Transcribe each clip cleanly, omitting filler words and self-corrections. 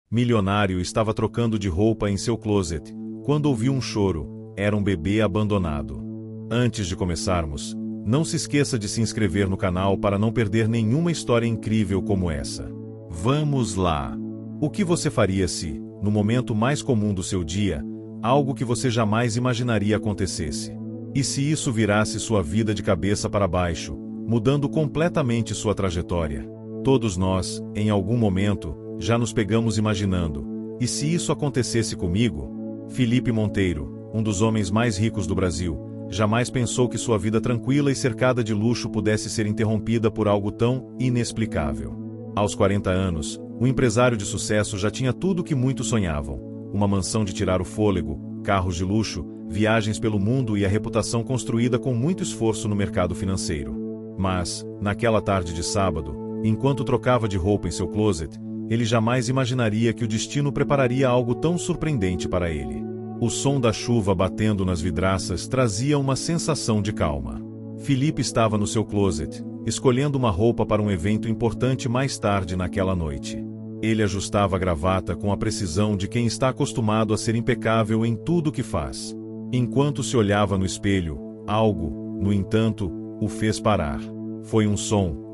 Milionário estava trocando de roupa em seu closet, quando ouviu um choro. Era um bebê abandonado. Antes de começarmos, não se esqueça de se inscrever no canal para não perder nenhuma história incrível como essa. Vamos lá! O que você faria se, no momento mais comum do seu dia, algo que você jamais imaginaria acontecesse? E se isso virasse sua vida de cabeça para baixo, mudando completamente sua trajetória? Todos nós, em algum momento, já nos pegamos imaginando: e se isso acontecesse comigo? Felipe Monteiro, um dos homens mais ricos do Brasil, jamais pensou que sua vida tranquila e cercada de luxo pudesse ser interrompida por algo tão inexplicável. Aos 40 anos, o empresário de sucesso já tinha tudo o que muitos sonhavam: uma mansão de tirar o fôlego, carros de luxo, viagens pelo mundo e a reputação construída com muito esforço no mercado financeiro. Mas, naquela tarde de sábado, enquanto trocava de roupa em seu closet, ele jamais imaginaria que o destino prepararia algo tão surpreendente para ele. O som da chuva batendo nas vidraças trazia uma sensação de calma. Felipe estava no seu closet, escolhendo uma roupa para um evento importante mais tarde naquela noite. Ele ajustava a gravata com a precisão de quem está acostumado a ser impecável em tudo o que faz. Enquanto se olhava no espelho, algo, no entanto, o fez parar. Foi um som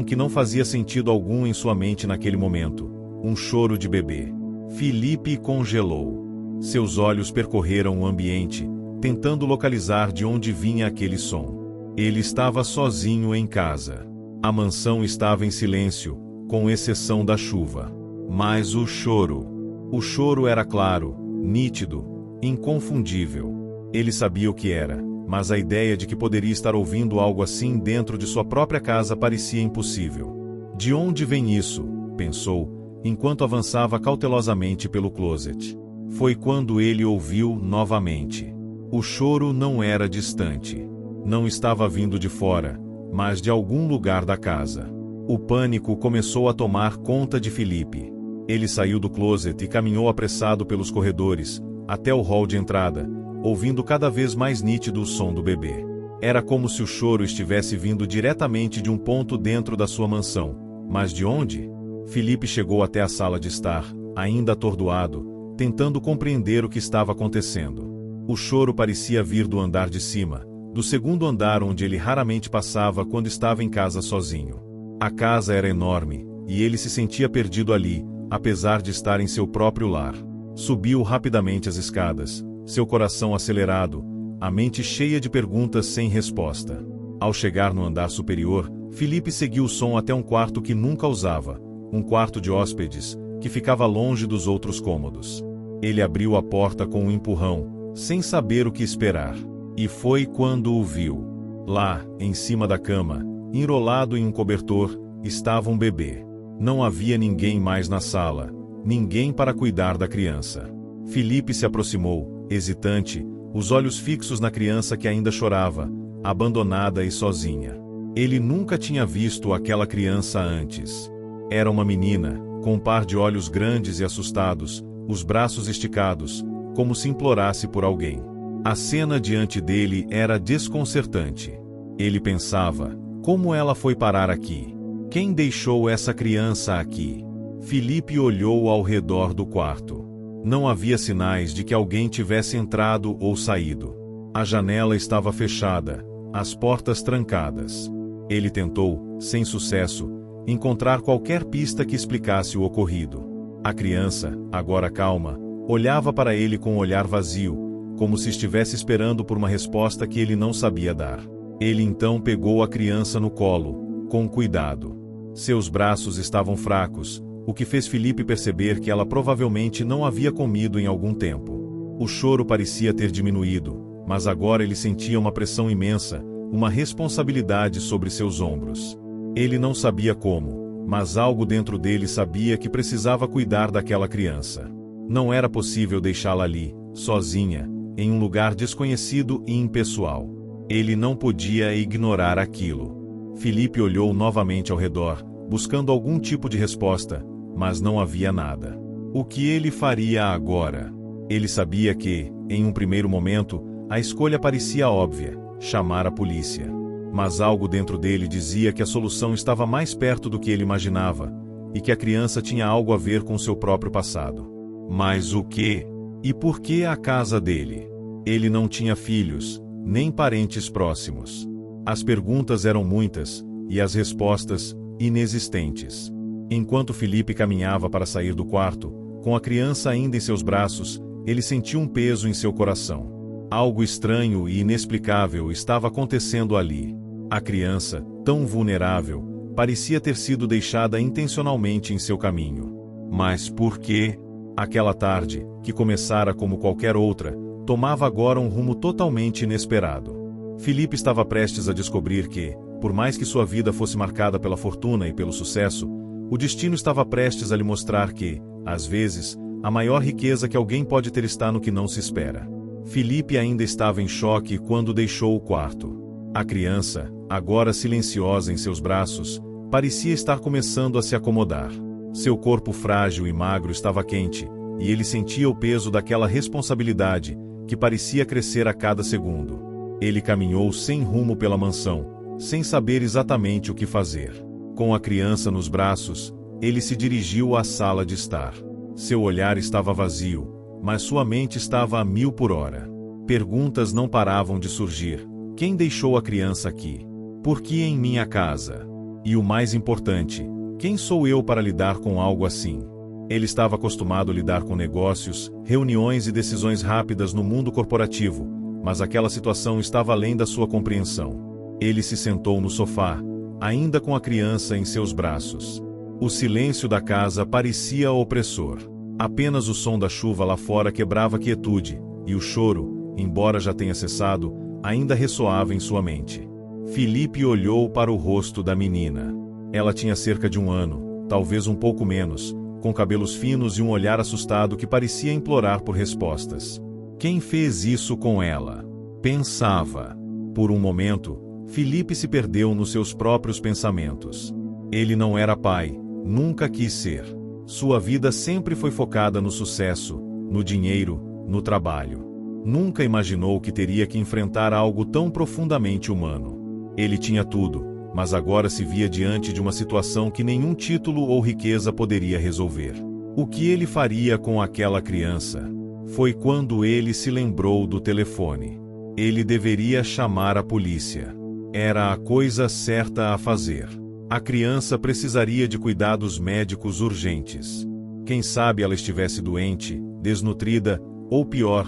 que não fazia sentido algum em sua mente naquele momento. Um choro de bebê. Felipe congelou. Seus olhos percorreram o ambiente, tentando localizar de onde vinha aquele som. Ele estava sozinho em casa. A mansão estava em silêncio, com exceção da chuva. Mas o choro era claro, nítido, inconfundível. Ele sabia o que era, mas a ideia de que poderia estar ouvindo algo assim dentro de sua própria casa parecia impossível. De onde vem isso? Pensou, enquanto avançava cautelosamente pelo closet. Foi quando ele ouviu novamente. O choro não era distante. Não estava vindo de fora, mas de algum lugar da casa. O pânico começou a tomar conta de Felipe. Ele saiu do closet e caminhou apressado pelos corredores, até o hall de entrada, ouvindo cada vez mais nítido o som do bebê. Era como se o choro estivesse vindo diretamente de um ponto dentro da sua mansão. Mas de onde? Felipe chegou até a sala de estar, ainda atordoado, tentando compreender o que estava acontecendo. O choro parecia vir do andar de cima, do segundo andar onde ele raramente passava quando estava em casa sozinho. A casa era enorme, e ele se sentia perdido ali, apesar de estar em seu próprio lar. Subiu rapidamente as escadas, seu coração acelerado, a mente cheia de perguntas sem resposta. Ao chegar no andar superior, Felipe seguiu o som até um quarto que nunca usava, um quarto de hóspedes, que ficava longe dos outros cômodos. Ele abriu a porta com um empurrão, sem saber o que esperar. E foi quando o viu. Lá, em cima da cama, enrolado em um cobertor, estava um bebê. Não havia ninguém mais na sala, ninguém para cuidar da criança. Felipe se aproximou, hesitante, os olhos fixos na criança que ainda chorava, abandonada e sozinha. Ele nunca tinha visto aquela criança antes. Era uma menina, com um par de olhos grandes e assustados, os braços esticados, como se implorasse por alguém. A cena diante dele era desconcertante. Ele pensava: como ela foi parar aqui? Quem deixou essa criança aqui? Felipe olhou ao redor do quarto. Não havia sinais de que alguém tivesse entrado ou saído. A janela estava fechada, as portas trancadas. Ele tentou, sem sucesso, encontrar qualquer pista que explicasse o ocorrido. A criança, agora calma, olhava para ele com um olhar vazio, como se estivesse esperando por uma resposta que ele não sabia dar. Ele então pegou a criança no colo, com cuidado. Seus braços estavam fracos, o que fez Felipe perceber que ela provavelmente não havia comido em algum tempo. O choro parecia ter diminuído, mas agora ele sentia uma pressão imensa, uma responsabilidade sobre seus ombros. Ele não sabia como, mas algo dentro dele sabia que precisava cuidar daquela criança. Não era possível deixá-la ali, sozinha, em um lugar desconhecido e impessoal. Ele não podia ignorar aquilo. Felipe olhou novamente ao redor, buscando algum tipo de resposta, mas não havia nada. O que ele faria agora? Ele sabia que, em um primeiro momento, a escolha parecia óbvia: chamar a polícia. Mas algo dentro dele dizia que a solução estava mais perto do que ele imaginava, e que a criança tinha algo a ver com seu próprio passado. Mas o quê? E por que a casa dele? Ele não tinha filhos, nem parentes próximos. As perguntas eram muitas, e as respostas, inexistentes. Enquanto Felipe caminhava para sair do quarto, com a criança ainda em seus braços, ele sentiu um peso em seu coração. Algo estranho e inexplicável estava acontecendo ali. A criança, tão vulnerável, parecia ter sido deixada intencionalmente em seu caminho. Mas por quê? Aquela tarde, que começara como qualquer outra, tomava agora um rumo totalmente inesperado. Felipe estava prestes a descobrir que, por mais que sua vida fosse marcada pela fortuna e pelo sucesso, o destino estava prestes a lhe mostrar que, às vezes, a maior riqueza que alguém pode ter está no que não se espera. Felipe ainda estava em choque quando deixou o quarto. A criança, agora silenciosa em seus braços, parecia estar começando a se acomodar. Seu corpo frágil e magro estava quente, e ele sentia o peso daquela responsabilidade, que parecia crescer a cada segundo. Ele caminhou sem rumo pela mansão, sem saber exatamente o que fazer. Com a criança nos braços, ele se dirigiu à sala de estar. Seu olhar estava vazio, mas sua mente estava a 1000 por hora. Perguntas não paravam de surgir. Quem deixou a criança aqui? Por que em minha casa? E o mais importante, quem sou eu para lidar com algo assim? Ele estava acostumado a lidar com negócios, reuniões e decisões rápidas no mundo corporativo, mas aquela situação estava além da sua compreensão. Ele se sentou no sofá, ainda com a criança em seus braços. O silêncio da casa parecia opressor. Apenas o som da chuva lá fora quebrava a quietude, e o choro, embora já tenha cessado, ainda ressoava em sua mente. Felipe olhou para o rosto da menina. Ela tinha cerca de 1 ano, talvez um pouco menos, com cabelos finos e um olhar assustado que parecia implorar por respostas. Quem fez isso com ela? Pensava. Por um momento, Felipe se perdeu nos seus próprios pensamentos. Ele não era pai, nunca quis ser. Sua vida sempre foi focada no sucesso, no dinheiro, no trabalho. Nunca imaginou que teria que enfrentar algo tão profundamente humano. Ele tinha tudo, mas agora se via diante de uma situação que nenhum título ou riqueza poderia resolver. O que ele faria com aquela criança? Foi quando ele se lembrou do telefone. Ele deveria chamar a polícia. Era a coisa certa a fazer. A criança precisaria de cuidados médicos urgentes. Quem sabe ela estivesse doente, desnutrida, ou pior,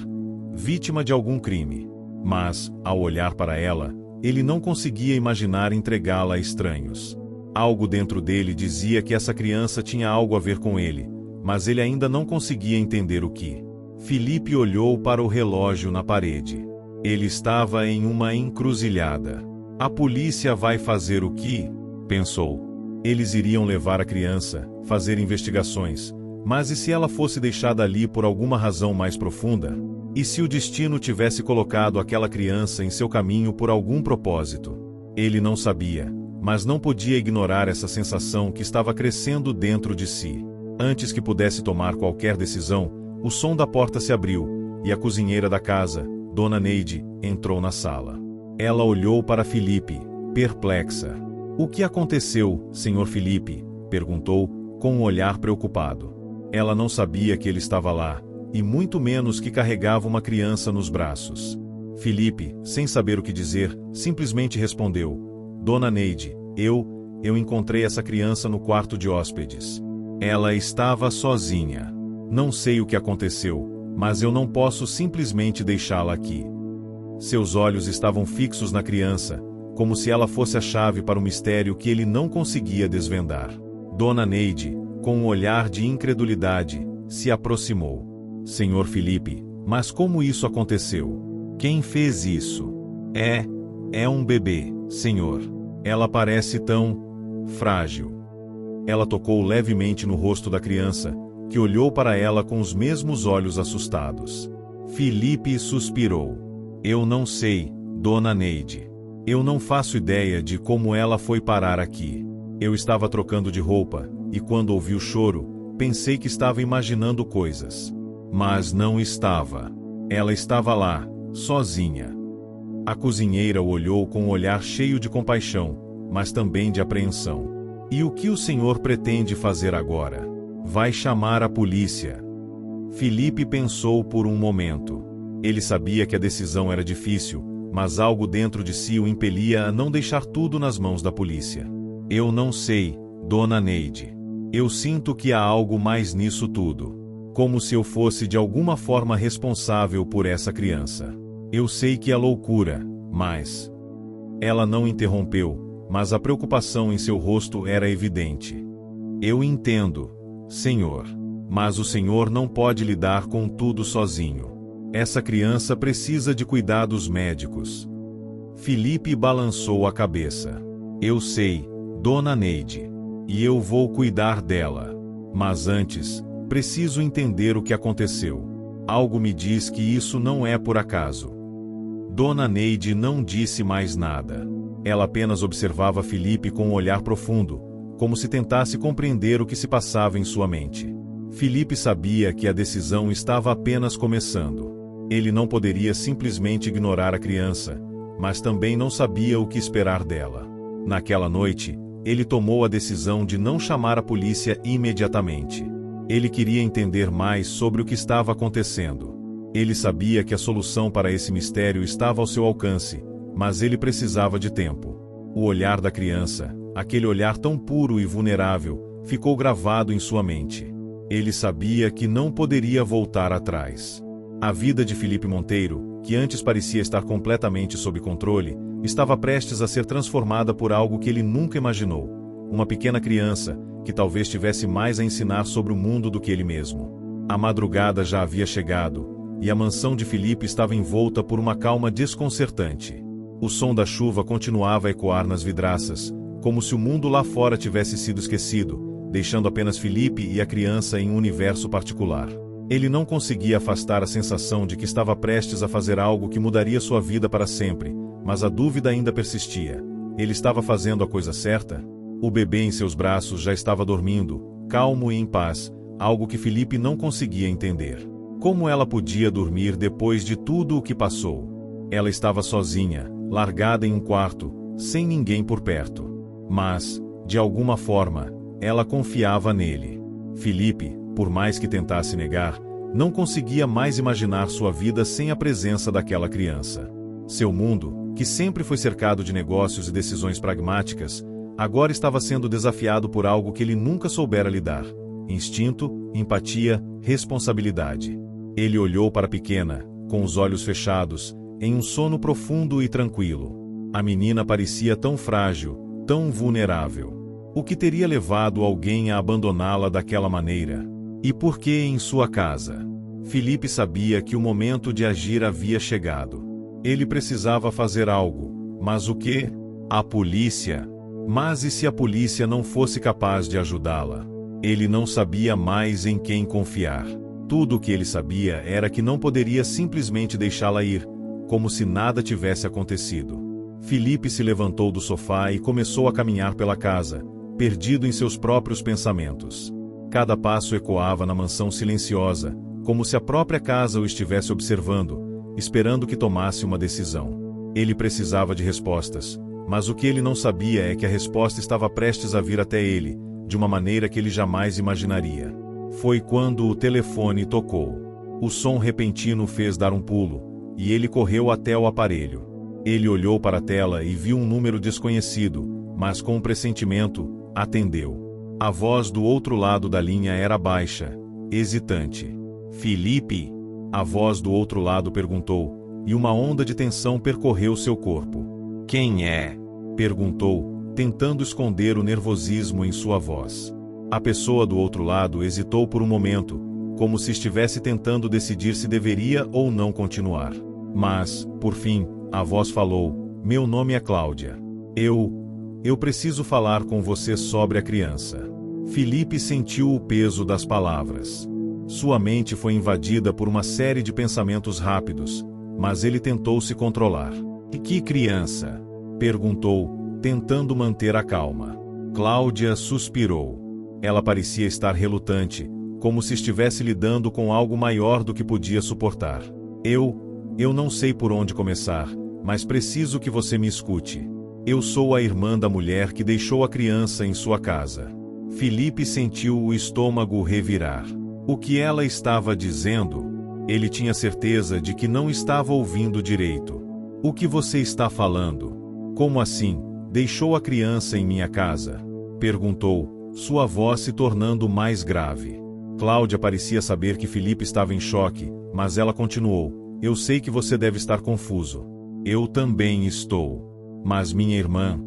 vítima de algum crime. Mas, ao olhar para ela, ele não conseguia imaginar entregá-la a estranhos. Algo dentro dele dizia que essa criança tinha algo a ver com ele, mas ele ainda não conseguia entender o que. Felipe olhou para o relógio na parede. Ele estava em uma encruzilhada. A polícia vai fazer o que? Pensou. Eles iriam levar a criança, fazer investigações, mas e se ela fosse deixada ali por alguma razão mais profunda? E se o destino tivesse colocado aquela criança em seu caminho por algum propósito? Ele não sabia, mas não podia ignorar essa sensação que estava crescendo dentro de si. Antes que pudesse tomar qualquer decisão, o som da porta se abriu, e a cozinheira da casa, Dona Neide, entrou na sala. Ela olhou para Felipe, perplexa. "O que aconteceu, Sr. Felipe?" perguntou, com um olhar preocupado. Ela não sabia que ele estava lá, e muito menos que carregava uma criança nos braços. Felipe, sem saber o que dizer, simplesmente respondeu: "Dona Neide, eu encontrei essa criança no quarto de hóspedes. Ela estava sozinha. Não sei o que aconteceu, mas eu não posso simplesmente deixá-la aqui." Seus olhos estavam fixos na criança, como se ela fosse a chave para um mistério que ele não conseguia desvendar. Dona Neide, com um olhar de incredulidade, se aproximou. "Senhor Felipe, mas como isso aconteceu? Quem fez isso?" É um bebê, senhor. Ela parece tão frágil." Ela tocou levemente no rosto da criança, que olhou para ela com os mesmos olhos assustados. Felipe suspirou. "Eu não sei, Dona Neide. Eu não faço ideia de como ela foi parar aqui. Eu estava trocando de roupa, e quando ouvi o choro, pensei que estava imaginando coisas. Mas não estava. Ela estava lá, sozinha." A cozinheira o olhou com um olhar cheio de compaixão, mas também de apreensão. E o que o senhor pretende fazer agora? Vai chamar a polícia? Filipe pensou por um momento. Ele sabia que a decisão era difícil, mas algo dentro de si o impelia a não deixar tudo nas mãos da polícia. Eu não sei, Dona Neide. Eu sinto que há algo mais nisso tudo. Como se eu fosse de alguma forma responsável por essa criança. Eu sei que é loucura, mas... Ela não interrompeu, mas a preocupação em seu rosto era evidente. Eu entendo, senhor. Mas o senhor não pode lidar com tudo sozinho. Essa criança precisa de cuidados médicos. Filipe balançou a cabeça. Eu sei, Dona Neide. E eu vou cuidar dela. Mas antes, preciso entender o que aconteceu. Algo me diz que isso não é por acaso. Dona Neide não disse mais nada. Ela apenas observava Filipe com um olhar profundo, como se tentasse compreender o que se passava em sua mente. Filipe sabia que a decisão estava apenas começando. Ele não poderia simplesmente ignorar a criança, mas também não sabia o que esperar dela. Naquela noite, ele tomou a decisão de não chamar a polícia imediatamente. Ele queria entender mais sobre o que estava acontecendo. Ele sabia que a solução para esse mistério estava ao seu alcance, mas ele precisava de tempo. O olhar da criança, aquele olhar tão puro e vulnerável, ficou gravado em sua mente. Ele sabia que não poderia voltar atrás. A vida de Filipe Monteiro, que antes parecia estar completamente sob controle, estava prestes a ser transformada por algo que ele nunca imaginou. Uma pequena criança, que talvez tivesse mais a ensinar sobre o mundo do que ele mesmo. A madrugada já havia chegado, e a mansão de Filipe estava envolta por uma calma desconcertante. O som da chuva continuava a ecoar nas vidraças, como se o mundo lá fora tivesse sido esquecido, deixando apenas Filipe e a criança em um universo particular. Ele não conseguia afastar a sensação de que estava prestes a fazer algo que mudaria sua vida para sempre, mas a dúvida ainda persistia. Ele estava fazendo a coisa certa? O bebê em seus braços já estava dormindo, calmo e em paz, algo que Filipe não conseguia entender. Como ela podia dormir depois de tudo o que passou? Ela estava sozinha, largada em um quarto, sem ninguém por perto. Mas, de alguma forma, ela confiava nele. Filipe, por mais que tentasse negar, não conseguia mais imaginar sua vida sem a presença daquela criança. Seu mundo, que sempre foi cercado de negócios e decisões pragmáticas, agora estava sendo desafiado por algo que ele nunca soubera lidar: instinto, empatia, responsabilidade. Ele olhou para a pequena, com os olhos fechados, em um sono profundo e tranquilo. A menina parecia tão frágil, tão vulnerável. O que teria levado alguém a abandoná-la daquela maneira? E por que em sua casa? Filipe sabia que o momento de agir havia chegado. Ele precisava fazer algo. Mas o quê? A polícia. Mas e se a polícia não fosse capaz de ajudá-la? Ele não sabia mais em quem confiar. Tudo o que ele sabia era que não poderia simplesmente deixá-la ir, como se nada tivesse acontecido. Filipe se levantou do sofá e começou a caminhar pela casa, perdido em seus próprios pensamentos. Cada passo ecoava na mansão silenciosa, como se a própria casa o estivesse observando, esperando que tomasse uma decisão. Ele precisava de respostas, mas o que ele não sabia é que a resposta estava prestes a vir até ele, de uma maneira que ele jamais imaginaria. Foi quando o telefone tocou. O som repentino fez dar um pulo, e ele correu até o aparelho. Ele olhou para a tela e viu um número desconhecido, mas com um pressentimento, atendeu. A voz do outro lado da linha era baixa, hesitante. Filipe? A voz do outro lado perguntou, e uma onda de tensão percorreu seu corpo. Quem é? Perguntou, tentando esconder o nervosismo em sua voz. A pessoa do outro lado hesitou por um momento, como se estivesse tentando decidir se deveria ou não continuar. Mas, por fim, a voz falou: meu nome é Cláudia. Eu preciso falar com você sobre a criança. Filipe sentiu o peso das palavras. Sua mente foi invadida por uma série de pensamentos rápidos, mas ele tentou se controlar. Que criança? Perguntou, tentando manter a calma. Cláudia suspirou. Ela parecia estar relutante, como se estivesse lidando com algo maior do que podia suportar. Eu não sei por onde começar, mas preciso que você me escute. Eu sou a irmã da mulher que deixou a criança em sua casa. Filipe sentiu o estômago revirar. O que ela estava dizendo? Ele tinha certeza de que não estava ouvindo direito. O que você está falando? Como assim? Deixou a criança em minha casa? Perguntou, sua voz se tornando mais grave. Cláudia parecia saber que Filipe estava em choque, mas ela continuou, eu sei que você deve estar confuso. Eu também estou. Mas minha irmã,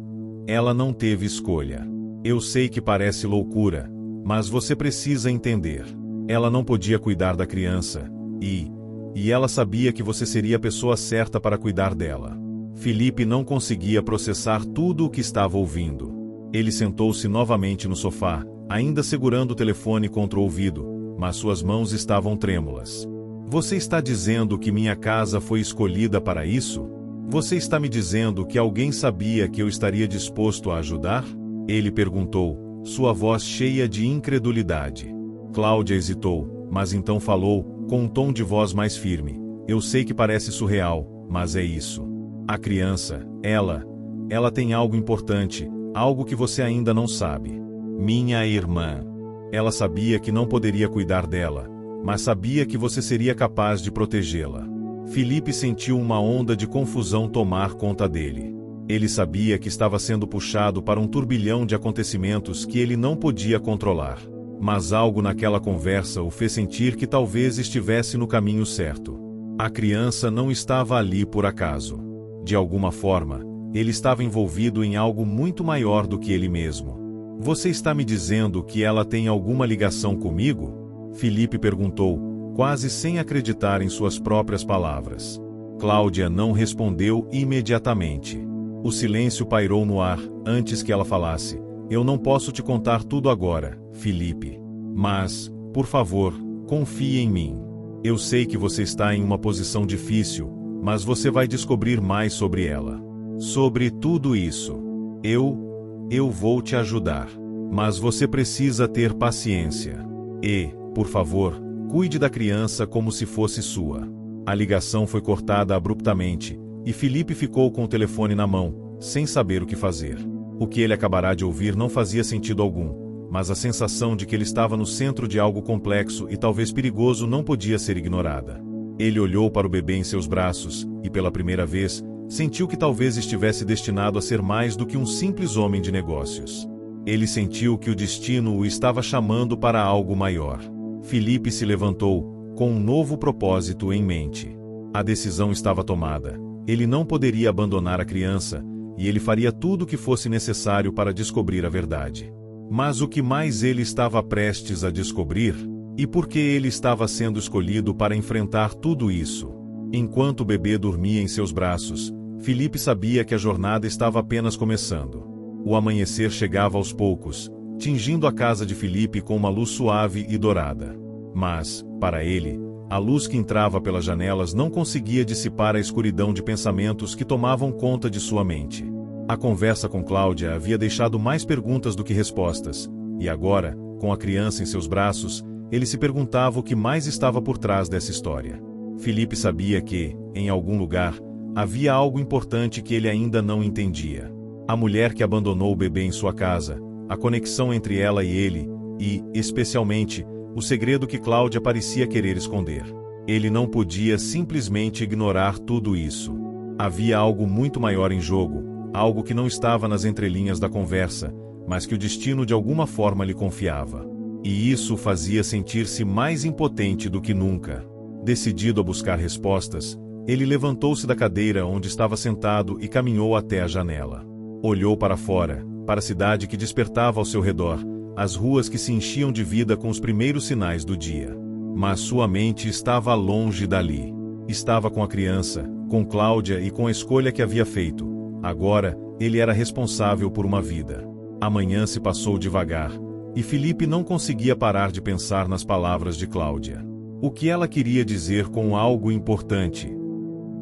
ela não teve escolha. Eu sei que parece loucura, mas você precisa entender. Ela não podia cuidar da criança, e ela sabia que você seria a pessoa certa para cuidar dela. Filipe não conseguia processar tudo o que estava ouvindo. Ele sentou-se novamente no sofá, ainda segurando o telefone contra o ouvido, mas suas mãos estavam trêmulas. Você está dizendo que minha casa foi escolhida para isso? Você está me dizendo que alguém sabia que eu estaria disposto a ajudar? Ele perguntou, sua voz cheia de incredulidade. Cláudia hesitou, mas então falou, com um tom de voz mais firme. Eu sei que parece surreal, mas é isso. A criança, ela tem algo importante, algo que você ainda não sabe. Minha irmã. Ela sabia que não poderia cuidar dela, mas sabia que você seria capaz de protegê-la. Filipe sentiu uma onda de confusão tomar conta dele. Ele sabia que estava sendo puxado para um turbilhão de acontecimentos que ele não podia controlar. Mas algo naquela conversa o fez sentir que talvez estivesse no caminho certo. A criança não estava ali por acaso. De alguma forma, ele estava envolvido em algo muito maior do que ele mesmo. Você está me dizendo que ela tem alguma ligação comigo? Filipe perguntou, quase sem acreditar em suas próprias palavras. Cláudia não respondeu imediatamente. O silêncio pairou no ar, antes que ela falasse. Eu não posso te contar tudo agora, Filipe. Mas, por favor, confie em mim. Eu sei que você está em uma posição difícil, mas você vai descobrir mais sobre ela. Sobre tudo isso. Eu vou te ajudar. Mas você precisa ter paciência. E, por favor, cuide da criança como se fosse sua. A ligação foi cortada abruptamente, e Filipe ficou com o telefone na mão, sem saber o que fazer. O que ele acabará de ouvir não fazia sentido algum, mas a sensação de que ele estava no centro de algo complexo e talvez perigoso não podia ser ignorada. Ele olhou para o bebê em seus braços, e pela primeira vez, sentiu que talvez estivesse destinado a ser mais do que um simples homem de negócios. Ele sentiu que o destino o estava chamando para algo maior. Filipe se levantou, com um novo propósito em mente. A decisão estava tomada. Ele não poderia abandonar a criança, e ele faria tudo o que fosse necessário para descobrir a verdade. Mas o que mais ele estava prestes a descobrir? E por que ele estava sendo escolhido para enfrentar tudo isso? Enquanto o bebê dormia em seus braços, Filipe sabia que a jornada estava apenas começando. O amanhecer chegava aos poucos, tingindo a casa de Filipe com uma luz suave e dourada. Mas, para ele, a luz que entrava pelas janelas não conseguia dissipar a escuridão de pensamentos que tomavam conta de sua mente. A conversa com Cláudia havia deixado mais perguntas do que respostas, e agora, com a criança em seus braços, ele se perguntava o que mais estava por trás dessa história. Filipe sabia que, em algum lugar, havia algo importante que ele ainda não entendia. A mulher que abandonou o bebê em sua casa, a conexão entre ela e ele, e, especialmente, o segredo que Cláudia parecia querer esconder. Ele não podia simplesmente ignorar tudo isso. Havia algo muito maior em jogo, algo que não estava nas entrelinhas da conversa, mas que o destino de alguma forma lhe confiava. E isso o fazia sentir-se mais impotente do que nunca. Decidido a buscar respostas, ele levantou-se da cadeira onde estava sentado e caminhou até a janela. Olhou para fora, para a cidade que despertava ao seu redor, as ruas que se enchiam de vida com os primeiros sinais do dia. Mas sua mente estava longe dali. Estava com a criança, com Cláudia e com a escolha que havia feito. Agora, ele era responsável por uma vida. A manhã se passou devagar, e Filipe não conseguia parar de pensar nas palavras de Cláudia. O que ela queria dizer com algo importante?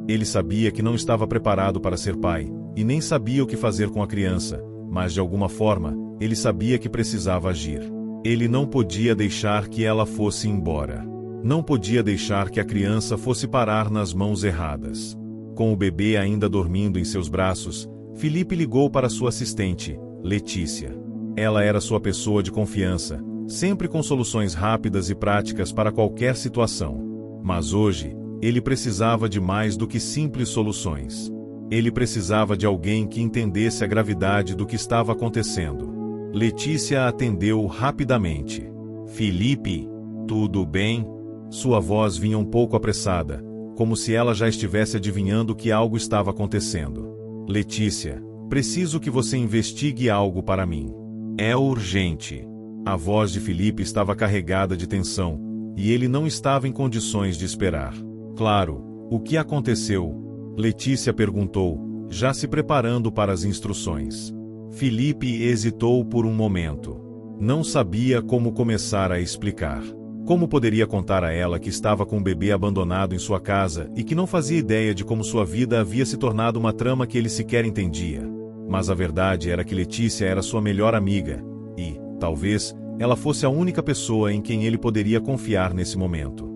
Ele sabia que não estava preparado para ser pai, e nem sabia o que fazer com a criança, mas de alguma forma, ele sabia que precisava agir. Ele não podia deixar que ela fosse embora. Não podia deixar que a criança fosse parar nas mãos erradas. Com o bebê ainda dormindo em seus braços, Filipe ligou para sua assistente, Letícia. Ela era sua pessoa de confiança, sempre com soluções rápidas e práticas para qualquer situação. Mas hoje, ele precisava de mais do que simples soluções. Ele precisava de alguém que entendesse a gravidade do que estava acontecendo. Letícia atendeu rapidamente. Filipe, tudo bem? Sua voz vinha um pouco apressada, como se ela já estivesse adivinhando que algo estava acontecendo. Letícia, preciso que você investigue algo para mim. É urgente. A voz de Filipe estava carregada de tensão, e ele não estava em condições de esperar. Claro, o que aconteceu? Letícia perguntou, já se preparando para as instruções. Filipe hesitou por um momento. Não sabia como começar a explicar. Como poderia contar a ela que estava com um bebê abandonado em sua casa e que não fazia ideia de como sua vida havia se tornado uma trama que ele sequer entendia? Mas a verdade era que Letícia era sua melhor amiga, e, talvez, ela fosse a única pessoa em quem ele poderia confiar nesse momento.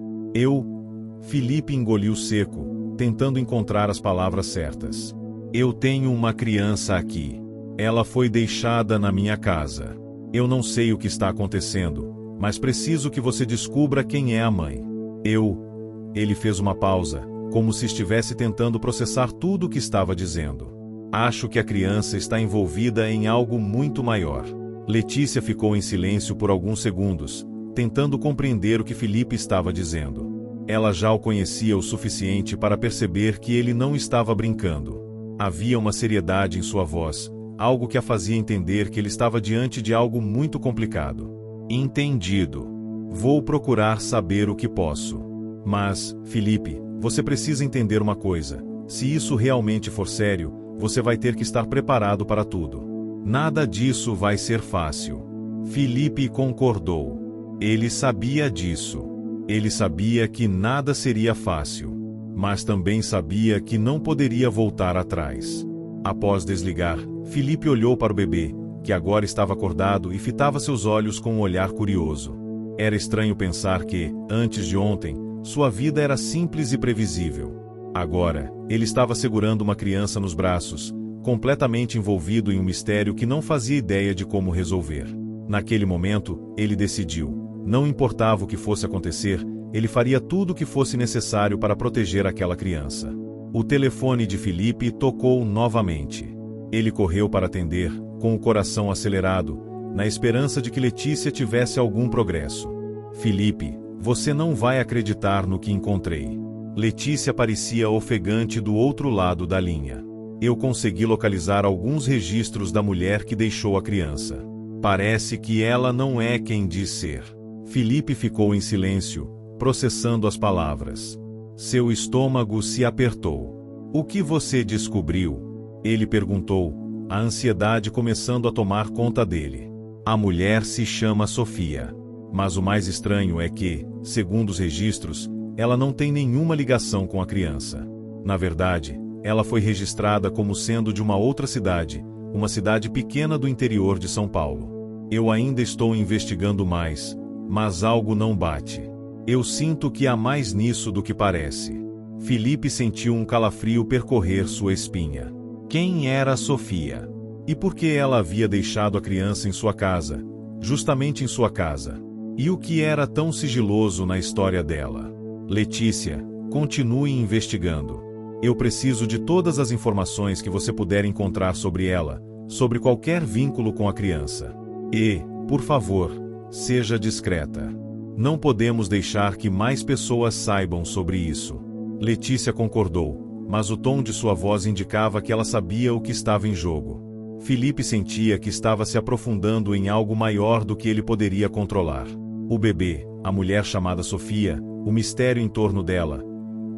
Filipe engoliu seco, tentando encontrar as palavras certas. Eu tenho uma criança aqui. Ela foi deixada na minha casa. Eu não sei o que está acontecendo, mas preciso que você descubra quem é a mãe. Ele fez uma pausa, como se estivesse tentando processar tudo o que estava dizendo. Acho que a criança está envolvida em algo muito maior. Letícia ficou em silêncio por alguns segundos, tentando compreender o que Filipe estava dizendo. Ela já o conhecia o suficiente para perceber que ele não estava brincando. Havia uma seriedade em sua voz, algo que a fazia entender que ele estava diante de algo muito complicado. Entendido. Vou procurar saber o que posso. Mas, Filipe, você precisa entender uma coisa. Se isso realmente for sério, você vai ter que estar preparado para tudo. Nada disso vai ser fácil. Filipe concordou. Ele sabia disso. Ele sabia que nada seria fácil. Mas também sabia que não poderia voltar atrás. Após desligar, Filipe olhou para o bebê, que agora estava acordado e fitava seus olhos com um olhar curioso. Era estranho pensar que, antes de ontem, sua vida era simples e previsível. Agora, ele estava segurando uma criança nos braços, completamente envolvido em um mistério que não fazia ideia de como resolver. Naquele momento, ele decidiu. Não importava o que fosse acontecer, ele faria tudo o que fosse necessário para proteger aquela criança. O telefone de Filipe tocou novamente. Ele correu para atender, com o coração acelerado, na esperança de que Letícia tivesse algum progresso. Filipe, você não vai acreditar no que encontrei. Letícia parecia ofegante do outro lado da linha. Eu consegui localizar alguns registros da mulher que deixou a criança. Parece que ela não é quem diz ser. Filipe ficou em silêncio, processando as palavras. Seu estômago se apertou. O que você descobriu? Ele perguntou, a ansiedade começando a tomar conta dele. A mulher se chama Sofia. Mas o mais estranho é que, segundo os registros, ela não tem nenhuma ligação com a criança. Na verdade, ela foi registrada como sendo de uma outra cidade, uma cidade pequena do interior de São Paulo. Eu ainda estou investigando mais, mas algo não bate. Eu sinto que há mais nisso do que parece. Filipe sentiu um calafrio percorrer sua espinha. Quem era Sofia? E por que ela havia deixado a criança em sua casa, justamente em sua casa? E o que era tão sigiloso na história dela? Letícia, continue investigando. Eu preciso de todas as informações que você puder encontrar sobre ela, sobre qualquer vínculo com a criança. E, por favor, seja discreta. Não podemos deixar que mais pessoas saibam sobre isso. Letícia concordou, mas o tom de sua voz indicava que ela sabia o que estava em jogo. Filipe sentia que estava se aprofundando em algo maior do que ele poderia controlar. O bebê, a mulher chamada Sofia, o mistério em torno dela.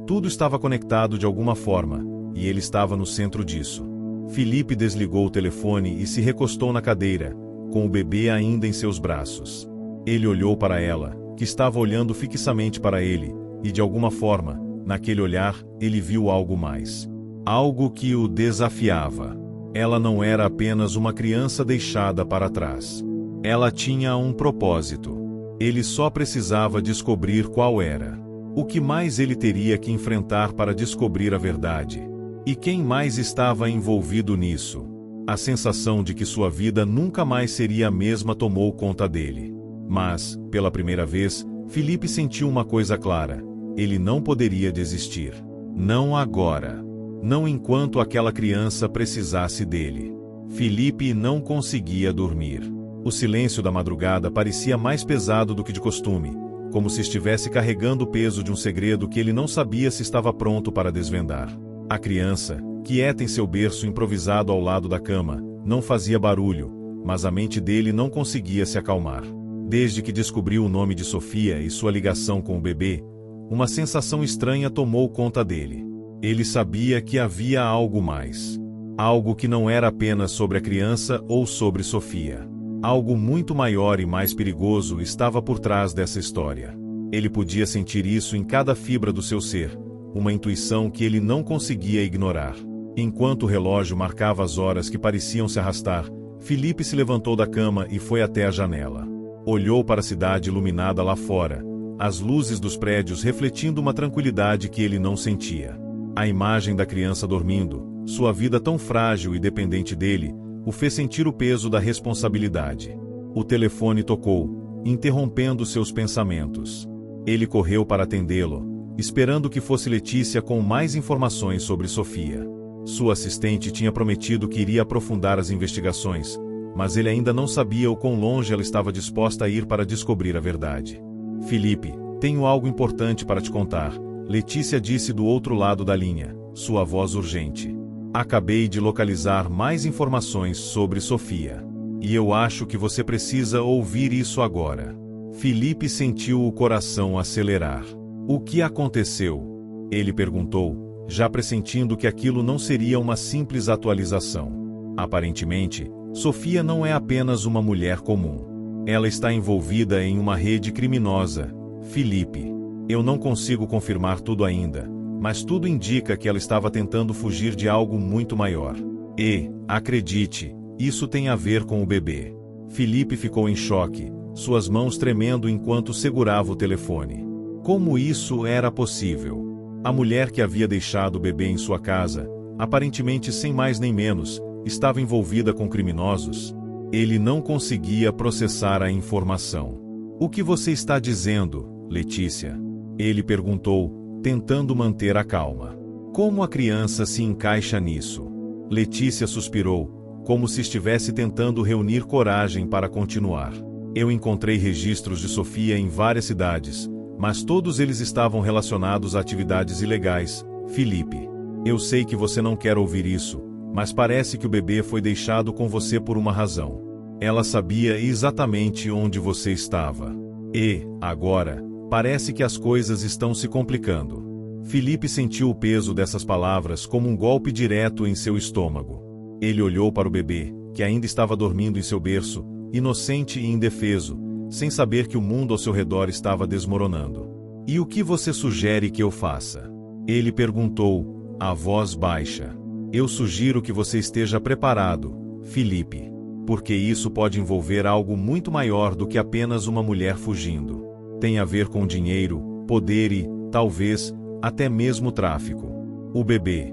Tudo estava conectado de alguma forma, e ele estava no centro disso. Filipe desligou o telefone e se recostou na cadeira, com o bebê ainda em seus braços. Ele olhou para ela, que estava olhando fixamente para ele, e de alguma forma, naquele olhar, ele viu algo mais. Algo que o desafiava. Ela não era apenas uma criança deixada para trás. Ela tinha um propósito. Ele só precisava descobrir qual era. O que mais ele teria que enfrentar para descobrir a verdade? E quem mais estava envolvido nisso? A sensação de que sua vida nunca mais seria a mesma tomou conta dele. Mas, pela primeira vez, Felipe sentiu uma coisa clara: ele não poderia desistir. Não agora. Não enquanto aquela criança precisasse dele. Felipe não conseguia dormir. O silêncio da madrugada parecia mais pesado do que de costume, como se estivesse carregando o peso de um segredo que ele não sabia se estava pronto para desvendar. A criança, quieta em seu berço improvisado ao lado da cama, não fazia barulho, mas a mente dele não conseguia se acalmar. Desde que descobriu o nome de Sofia e sua ligação com o bebê, uma sensação estranha tomou conta dele. Ele sabia que havia algo mais. Algo que não era apenas sobre a criança ou sobre Sofia. Algo muito maior e mais perigoso estava por trás dessa história. Ele podia sentir isso em cada fibra do seu ser, uma intuição que ele não conseguia ignorar. Enquanto o relógio marcava as horas que pareciam se arrastar, Felipe se levantou da cama e foi até a janela. Olhou para a cidade iluminada lá fora, as luzes dos prédios refletindo uma tranquilidade que ele não sentia. A imagem da criança dormindo, sua vida tão frágil e dependente dele, o fez sentir o peso da responsabilidade. O telefone tocou, interrompendo seus pensamentos. Ele correu para atendê-lo, esperando que fosse Letícia com mais informações sobre Sofia. Sua assistente tinha prometido que iria aprofundar as investigações, mas ele ainda não sabia o quão longe ela estava disposta a ir para descobrir a verdade. Felipe, tenho algo importante para te contar, Letícia disse do outro lado da linha, sua voz urgente. Acabei de localizar mais informações sobre Sofia. E eu acho que você precisa ouvir isso agora. Felipe sentiu o coração acelerar. O que aconteceu? Ele perguntou, já pressentindo que aquilo não seria uma simples atualização. Aparentemente, Sofia não é apenas uma mulher comum. Ela está envolvida em uma rede criminosa. Felipe. Eu não consigo confirmar tudo ainda, mas tudo indica que ela estava tentando fugir de algo muito maior. E, acredite, isso tem a ver com o bebê. Felipe ficou em choque, suas mãos tremendo enquanto segurava o telefone. Como isso era possível? A mulher que havia deixado o bebê em sua casa, aparentemente sem mais nem menos, estava envolvida com criminosos? Ele não conseguia processar a informação. O que você está dizendo, Letícia? Ele perguntou, tentando manter a calma. Como a criança se encaixa nisso? Letícia suspirou, como se estivesse tentando reunir coragem para continuar. Eu encontrei registros de Sofia em várias cidades, mas todos eles estavam relacionados a atividades ilegais. Felipe, eu sei que você não quer ouvir isso, mas parece que o bebê foi deixado com você por uma razão. Ela sabia exatamente onde você estava. E, agora, parece que as coisas estão se complicando. Felipe sentiu o peso dessas palavras como um golpe direto em seu estômago. Ele olhou para o bebê, que ainda estava dormindo em seu berço, inocente e indefeso, sem saber que o mundo ao seu redor estava desmoronando. E o que você sugere que eu faça? Ele perguntou, a voz baixa. Eu sugiro que você esteja preparado, Felipe, porque isso pode envolver algo muito maior do que apenas uma mulher fugindo. Tem a ver com dinheiro, poder e, talvez, até mesmo tráfico. O bebê.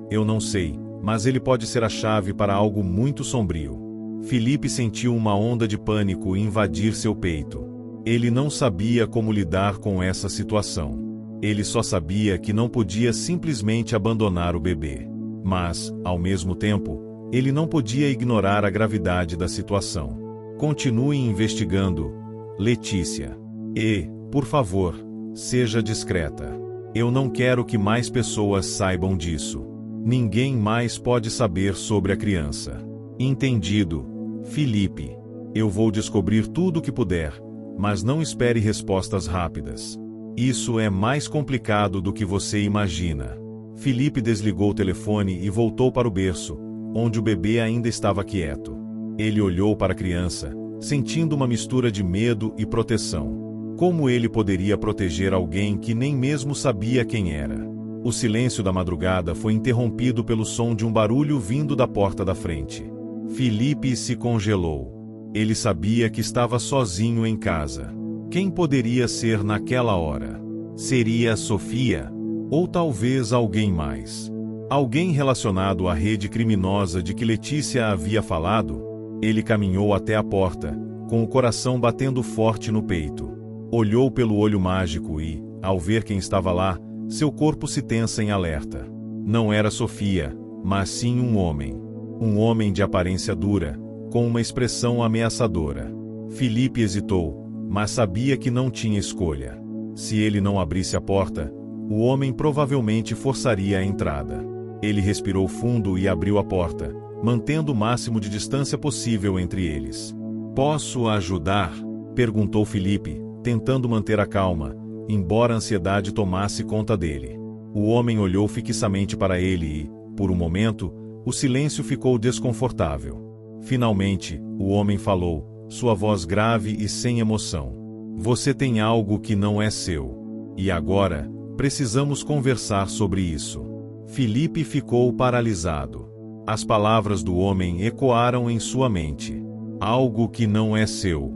Eu não sei, mas ele pode ser a chave para algo muito sombrio. Felipe sentiu uma onda de pânico invadir seu peito. Ele não sabia como lidar com essa situação. Ele só sabia que não podia simplesmente abandonar o bebê. Mas, ao mesmo tempo, ele não podia ignorar a gravidade da situação. Continue investigando, Letícia. E, por favor, seja discreta. Eu não quero que mais pessoas saibam disso. Ninguém mais pode saber sobre a criança. Entendido, Felipe. Eu vou descobrir tudo o que puder, mas não espere respostas rápidas. Isso é mais complicado do que você imagina. Felipe desligou o telefone e voltou para o berço, onde o bebê ainda estava quieto. Ele olhou para a criança, sentindo uma mistura de medo e proteção. Como ele poderia proteger alguém que nem mesmo sabia quem era? O silêncio da madrugada foi interrompido pelo som de um barulho vindo da porta da frente. Felipe se congelou. Ele sabia que estava sozinho em casa. Quem poderia ser naquela hora? Seria Sofia? Ou talvez alguém mais? Alguém relacionado à rede criminosa de que Letícia havia falado? Ele caminhou até a porta, com o coração batendo forte no peito. Olhou pelo olho mágico e, ao ver quem estava lá, seu corpo se tensa em alerta. Não era Sofia, mas sim um homem. Um homem de aparência dura, com uma expressão ameaçadora. Filipe hesitou, mas sabia que não tinha escolha. Se ele não abrisse a porta, o homem provavelmente forçaria a entrada. Ele respirou fundo e abriu a porta, mantendo o máximo de distância possível entre eles. "Posso ajudar?" perguntou Filipe, tentando manter a calma, embora a ansiedade tomasse conta dele. O homem olhou fixamente para ele e, por um momento, o silêncio ficou desconfortável. Finalmente, o homem falou, sua voz grave e sem emoção. "Você tem algo que não é seu. E agora, precisamos conversar sobre isso." Filipe ficou paralisado. As palavras do homem ecoaram em sua mente. Algo que não é seu.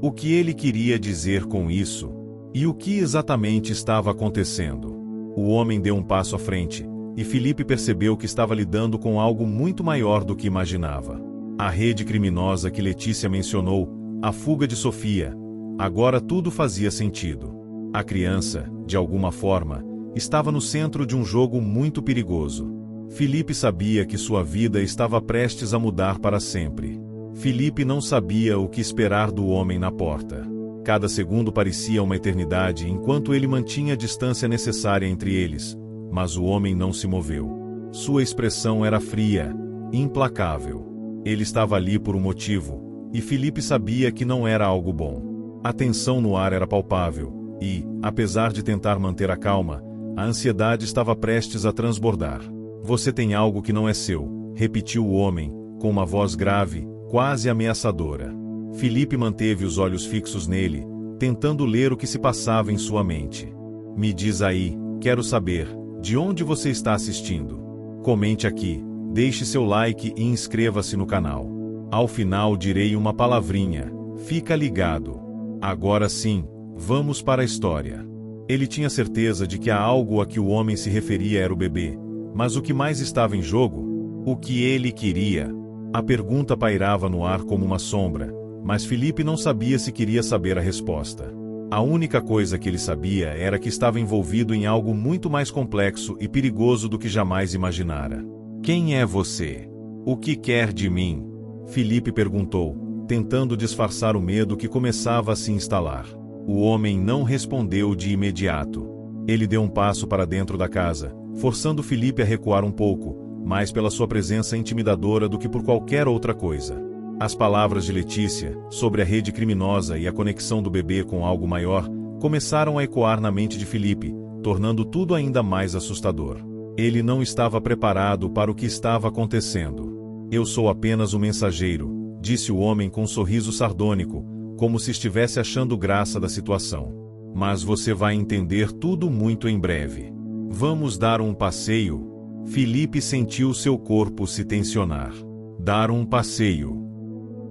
O que ele queria dizer com isso? E o que exatamente estava acontecendo? O homem deu um passo à frente, e Filipe percebeu que estava lidando com algo muito maior do que imaginava. A rede criminosa que Letícia mencionou, a fuga de Sofia. Agora tudo fazia sentido. A criança, de alguma forma, estava no centro de um jogo muito perigoso. Filipe sabia que sua vida estava prestes a mudar para sempre. Filipe não sabia o que esperar do homem na porta. Cada segundo parecia uma eternidade enquanto ele mantinha a distância necessária entre eles, mas o homem não se moveu. Sua expressão era fria, implacável. Ele estava ali por um motivo, e Filipe sabia que não era algo bom. A tensão no ar era palpável, e, apesar de tentar manter a calma, a ansiedade estava prestes a transbordar. "Você tem algo que não é seu", repetiu o homem, com uma voz grave, quase ameaçadora. Filipe manteve os olhos fixos nele, tentando ler o que se passava em sua mente. "Me diz aí, quero saber, de onde você está assistindo? Comente aqui, deixe seu like e inscreva-se no canal. Ao final direi uma palavrinha, fica ligado." Agora sim, vamos para a história. Ele tinha certeza de que algo a que o homem se referia era o bebê, mas o que mais estava em jogo? O que ele queria? A pergunta pairava no ar como uma sombra, mas Filipe não sabia se queria saber a resposta. A única coisa que ele sabia era que estava envolvido em algo muito mais complexo e perigoso do que jamais imaginara. "Quem é você? O que quer de mim?" Filipe perguntou, tentando disfarçar o medo que começava a se instalar. O homem não respondeu de imediato. Ele deu um passo para dentro da casa, forçando Filipe a recuar um pouco, mais pela sua presença intimidadora do que por qualquer outra coisa. As palavras de Letícia, sobre a rede criminosa e a conexão do bebê com algo maior, começaram a ecoar na mente de Filipe, tornando tudo ainda mais assustador. Ele não estava preparado para o que estava acontecendo. "Eu sou apenas um mensageiro", disse o homem com um sorriso sardônico, como se estivesse achando graça da situação. "Mas você vai entender tudo muito em breve. Vamos dar um passeio?" Filipe sentiu seu corpo se tensionar. Dar um passeio.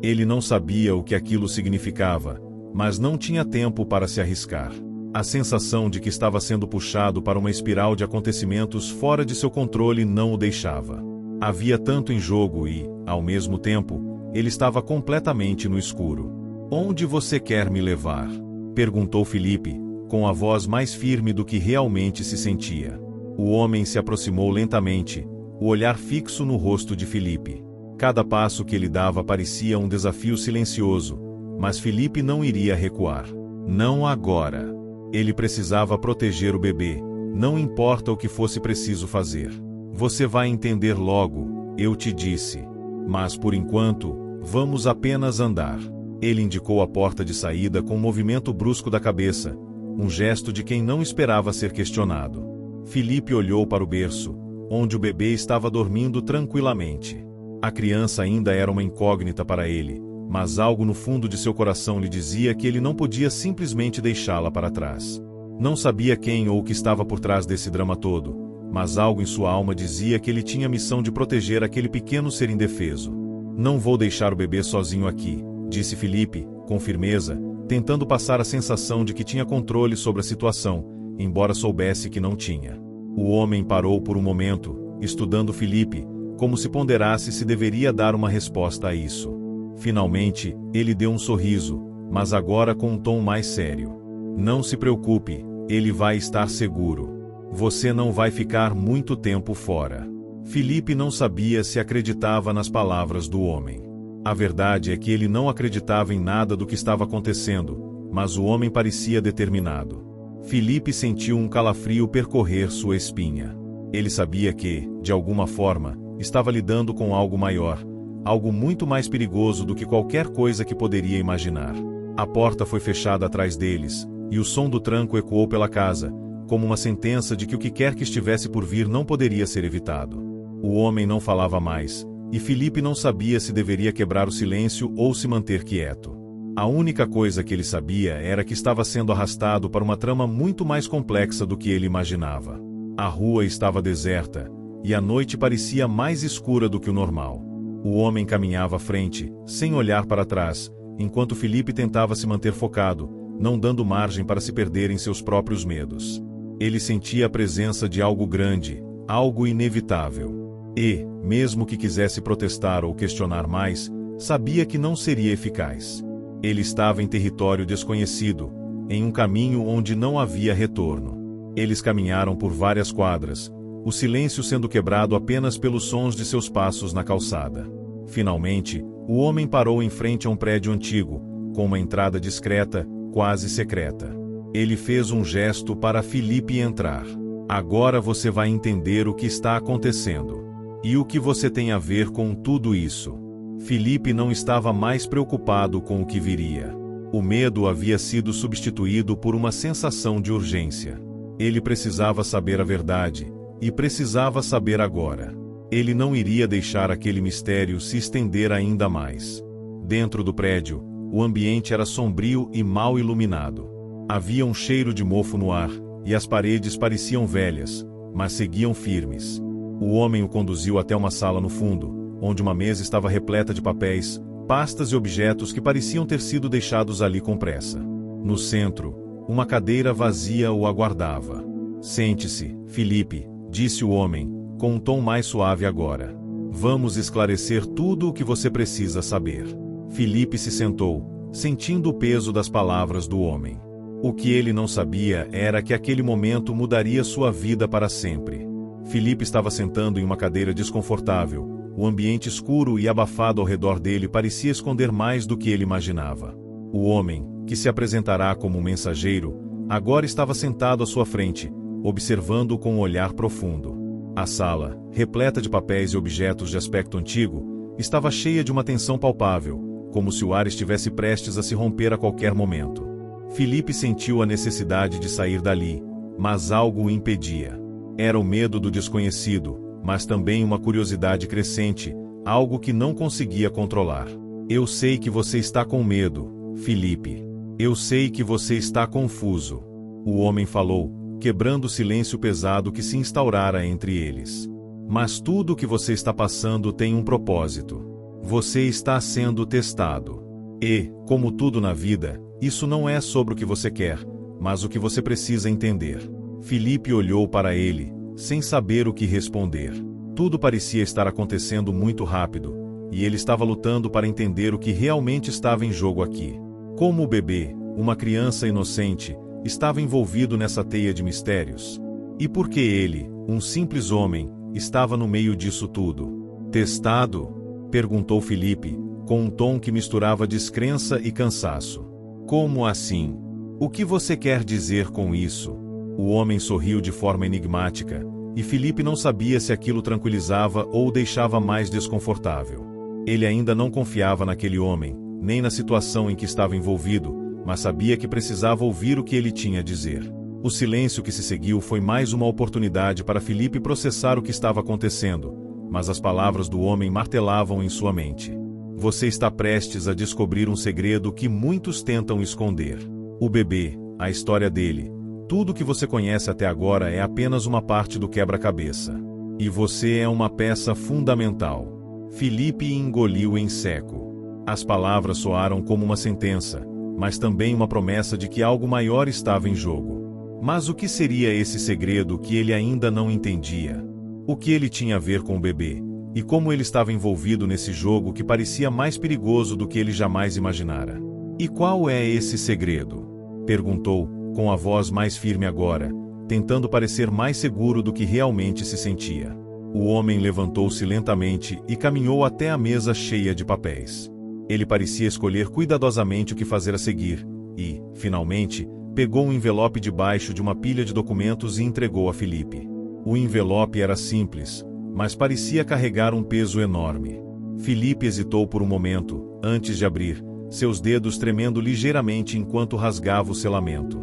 Ele não sabia o que aquilo significava, mas não tinha tempo para se arriscar. A sensação de que estava sendo puxado para uma espiral de acontecimentos fora de seu controle não o deixava. Havia tanto em jogo e, ao mesmo tempo, ele estava completamente no escuro. "Onde você quer me levar?" perguntou Filipe, com a voz mais firme do que realmente se sentia. O homem se aproximou lentamente, o olhar fixo no rosto de Filipe. Cada passo que ele dava parecia um desafio silencioso, mas Filipe não iria recuar. Não agora. Ele precisava proteger o bebê, não importa o que fosse preciso fazer. "Você vai entender logo", eu te disse. "Mas por enquanto, vamos apenas andar." Ele indicou a porta de saída com um movimento brusco da cabeça, um gesto de quem não esperava ser questionado. Filipe olhou para o berço, onde o bebê estava dormindo tranquilamente. A criança ainda era uma incógnita para ele, mas algo no fundo de seu coração lhe dizia que ele não podia simplesmente deixá-la para trás. Não sabia quem ou o que estava por trás desse drama todo, mas algo em sua alma dizia que ele tinha a missão de proteger aquele pequeno ser indefeso. "Não vou deixar o bebê sozinho aqui", disse Filipe, com firmeza, tentando passar a sensação de que tinha controle sobre a situação, embora soubesse que não tinha. O homem parou por um momento, estudando Filipe, como se ponderasse se deveria dar uma resposta a isso. Finalmente, ele deu um sorriso, mas agora com um tom mais sério. Não se preocupe, ele vai estar seguro. Você não vai ficar muito tempo fora. Filipe não sabia se acreditava nas palavras do homem. A verdade é que ele não acreditava em nada do que estava acontecendo, mas o homem parecia determinado. Filipe sentiu um calafrio percorrer sua espinha. Ele sabia que, de alguma forma, estava lidando com algo maior, algo muito mais perigoso do que qualquer coisa que poderia imaginar. A porta foi fechada atrás deles, e o som do tranco ecoou pela casa, como uma sentença de que o que quer que estivesse por vir não poderia ser evitado. O homem não falava mais, e Filipe não sabia se deveria quebrar o silêncio ou se manter quieto. A única coisa que ele sabia era que estava sendo arrastado para uma trama muito mais complexa do que ele imaginava. A rua estava deserta, e a noite parecia mais escura do que o normal. O homem caminhava à frente, sem olhar para trás, enquanto Filipe tentava se manter focado, não dando margem para se perder em seus próprios medos. Ele sentia a presença de algo grande, algo inevitável. E, mesmo que quisesse protestar ou questionar mais, sabia que não seria eficaz. Ele estava em território desconhecido, em um caminho onde não havia retorno. Eles caminharam por várias quadras, o silêncio sendo quebrado apenas pelos sons de seus passos na calçada. Finalmente, o homem parou em frente a um prédio antigo, com uma entrada discreta, quase secreta. Ele fez um gesto para Filipe entrar. Agora você vai entender o que está acontecendo. E o que você tem a ver com tudo isso? Filipe não estava mais preocupado com o que viria. O medo havia sido substituído por uma sensação de urgência. Ele precisava saber a verdade, e precisava saber agora. Ele não iria deixar aquele mistério se estender ainda mais. Dentro do prédio, o ambiente era sombrio e mal iluminado. Havia um cheiro de mofo no ar, e as paredes pareciam velhas, mas seguiam firmes. O homem o conduziu até uma sala no fundo, onde uma mesa estava repleta de papéis, pastas e objetos que pareciam ter sido deixados ali com pressa. No centro, uma cadeira vazia o aguardava. Sente-se, Filipe, disse o homem, com um tom mais suave agora. Vamos esclarecer tudo o que você precisa saber. Filipe se sentou, sentindo o peso das palavras do homem. O que ele não sabia era que aquele momento mudaria sua vida para sempre. Filipe estava sentando em uma cadeira desconfortável. O ambiente escuro e abafado ao redor dele parecia esconder mais do que ele imaginava. O homem, que se apresentará como um mensageiro, agora estava sentado à sua frente, observando-o com um olhar profundo. A sala, repleta de papéis e objetos de aspecto antigo, estava cheia de uma tensão palpável, como se o ar estivesse prestes a se romper a qualquer momento. Filipe sentiu a necessidade de sair dali, mas algo o impedia. Era o medo do desconhecido, mas também uma curiosidade crescente, algo que não conseguia controlar. Eu sei que você está com medo, Filipe. Eu sei que você está confuso. O homem falou, quebrando o silêncio pesado que se instaurara entre eles. Mas tudo o que você está passando tem um propósito. Você está sendo testado. E, como tudo na vida, isso não é sobre o que você quer, mas o que você precisa entender. Filipe olhou para ele, sem saber o que responder. Tudo parecia estar acontecendo muito rápido, e ele estava lutando para entender o que realmente estava em jogo aqui. Como o bebê, uma criança inocente, estava envolvido nessa teia de mistérios? E por que ele, um simples homem, estava no meio disso tudo? Testado? Perguntou Filipe, com um tom que misturava descrença e cansaço. Como assim? O que você quer dizer com isso? O homem sorriu de forma enigmática, e Filipe não sabia se aquilo tranquilizava ou o deixava mais desconfortável. Ele ainda não confiava naquele homem, nem na situação em que estava envolvido, mas sabia que precisava ouvir o que ele tinha a dizer. O silêncio que se seguiu foi mais uma oportunidade para Filipe processar o que estava acontecendo, mas as palavras do homem martelavam em sua mente. Você está prestes a descobrir um segredo que muitos tentam esconder. O bebê, a história dele, tudo que você conhece até agora é apenas uma parte do quebra-cabeça. E você é uma peça fundamental. Filipe engoliu em seco. As palavras soaram como uma sentença, mas também uma promessa de que algo maior estava em jogo. Mas o que seria esse segredo que ele ainda não entendia? O que ele tinha a ver com o bebê, e como ele estava envolvido nesse jogo que parecia mais perigoso do que ele jamais imaginara. E qual é esse segredo? Perguntou, com a voz mais firme agora, tentando parecer mais seguro do que realmente se sentia. O homem levantou-se lentamente e caminhou até a mesa cheia de papéis. Ele parecia escolher cuidadosamente o que fazer a seguir, e, finalmente, pegou um envelope debaixo de uma pilha de documentos e entregou a Filipe. O envelope era simples, mas parecia carregar um peso enorme. Filipe hesitou por um momento, antes de abrir, seus dedos tremendo ligeiramente enquanto rasgava o selamento.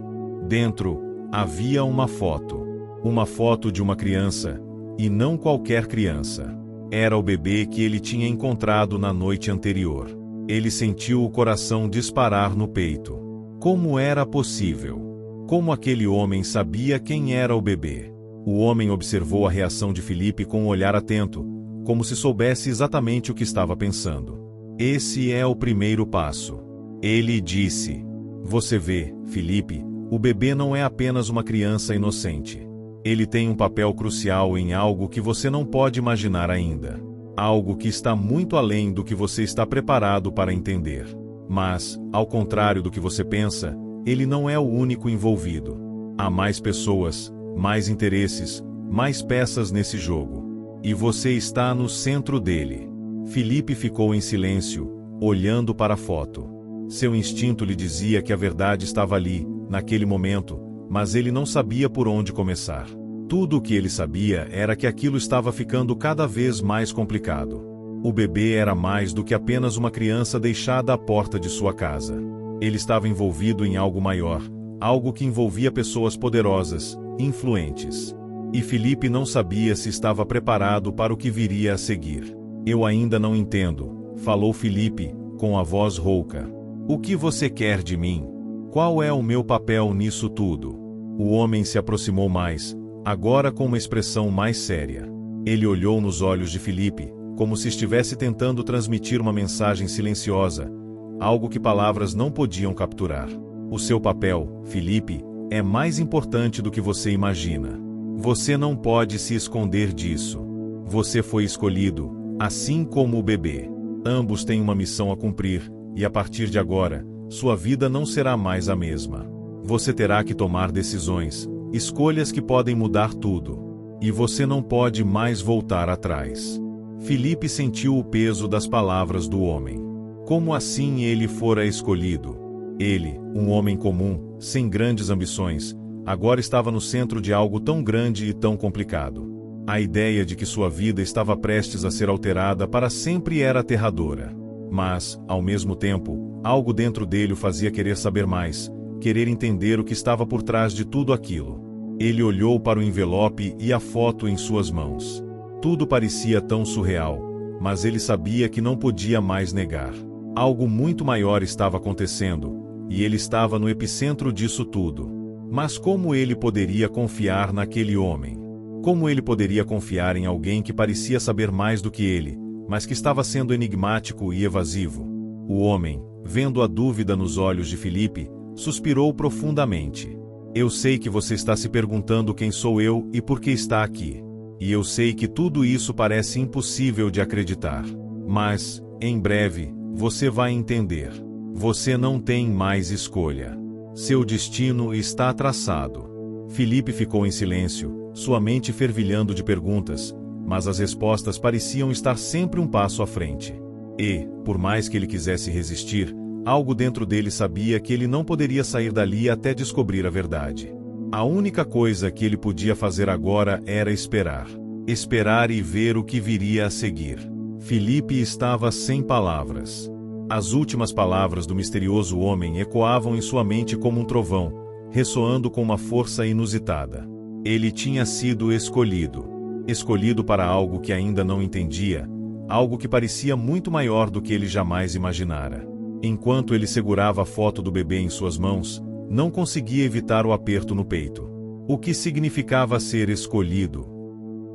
Dentro, havia uma foto de uma criança, e não qualquer criança. Era o bebê que ele tinha encontrado na noite anterior. Ele sentiu o coração disparar no peito. Como era possível? Como aquele homem sabia quem era o bebê? O homem observou a reação de Filipe com um olhar atento, como se soubesse exatamente o que estava pensando. Esse é o primeiro passo. Ele disse. Você vê, Filipe, o bebê não é apenas uma criança inocente. Ele tem um papel crucial em algo que você não pode imaginar ainda. Algo que está muito além do que você está preparado para entender. Mas, ao contrário do que você pensa, ele não é o único envolvido. Há mais pessoas, mais interesses, mais peças nesse jogo. E você está no centro dele. Filipe ficou em silêncio, olhando para a foto. Seu instinto lhe dizia que a verdade estava ali, naquele momento, mas ele não sabia por onde começar. Tudo o que ele sabia era que aquilo estava ficando cada vez mais complicado. O bebê era mais do que apenas uma criança deixada à porta de sua casa. Ele estava envolvido em algo maior, algo que envolvia pessoas poderosas, influentes. E Filipe não sabia se estava preparado para o que viria a seguir. Eu ainda não entendo, falou Filipe, com a voz rouca. O que você quer de mim? Qual é o meu papel nisso tudo? O homem se aproximou mais, agora com uma expressão mais séria. Ele olhou nos olhos de Filipe, como se estivesse tentando transmitir uma mensagem silenciosa, algo que palavras não podiam capturar. O seu papel, Filipe, é mais importante do que você imagina. Você não pode se esconder disso. Você foi escolhido, assim como o bebê. Ambos têm uma missão a cumprir, e a partir de agora, sua vida não será mais a mesma. Você terá que tomar decisões, escolhas que podem mudar tudo. E você não pode mais voltar atrás. Filipe sentiu o peso das palavras do homem. Como assim ele fora escolhido? Ele, um homem comum, sem grandes ambições, agora estava no centro de algo tão grande e tão complicado. A ideia de que sua vida estava prestes a ser alterada para sempre era aterradora. Mas, ao mesmo tempo, algo dentro dele o fazia querer saber mais, querer entender o que estava por trás de tudo aquilo. Ele olhou para o envelope e a foto em suas mãos. Tudo parecia tão surreal, mas ele sabia que não podia mais negar. Algo muito maior estava acontecendo, e ele estava no epicentro disso tudo. Mas como ele poderia confiar naquele homem? Como ele poderia confiar em alguém que parecia saber mais do que ele, mas que estava sendo enigmático e evasivo? O homem, vendo a dúvida nos olhos de Filipe, suspirou profundamente. Eu sei que você está se perguntando quem sou eu e por que está aqui. E eu sei que tudo isso parece impossível de acreditar. Mas, em breve, você vai entender. Você não tem mais escolha. Seu destino está traçado. Filipe ficou em silêncio, sua mente fervilhando de perguntas, mas as respostas pareciam estar sempre um passo à frente. E, por mais que ele quisesse resistir, algo dentro dele sabia que ele não poderia sair dali até descobrir a verdade. A única coisa que ele podia fazer agora era esperar. Esperar e ver o que viria a seguir. Filipe estava sem palavras. As últimas palavras do misterioso homem ecoavam em sua mente como um trovão, ressoando com uma força inusitada. Ele tinha sido escolhido. Escolhido para algo que ainda não entendia, algo que parecia muito maior do que ele jamais imaginara. Enquanto ele segurava a foto do bebê em suas mãos, não conseguia evitar o aperto no peito. O que significava ser escolhido?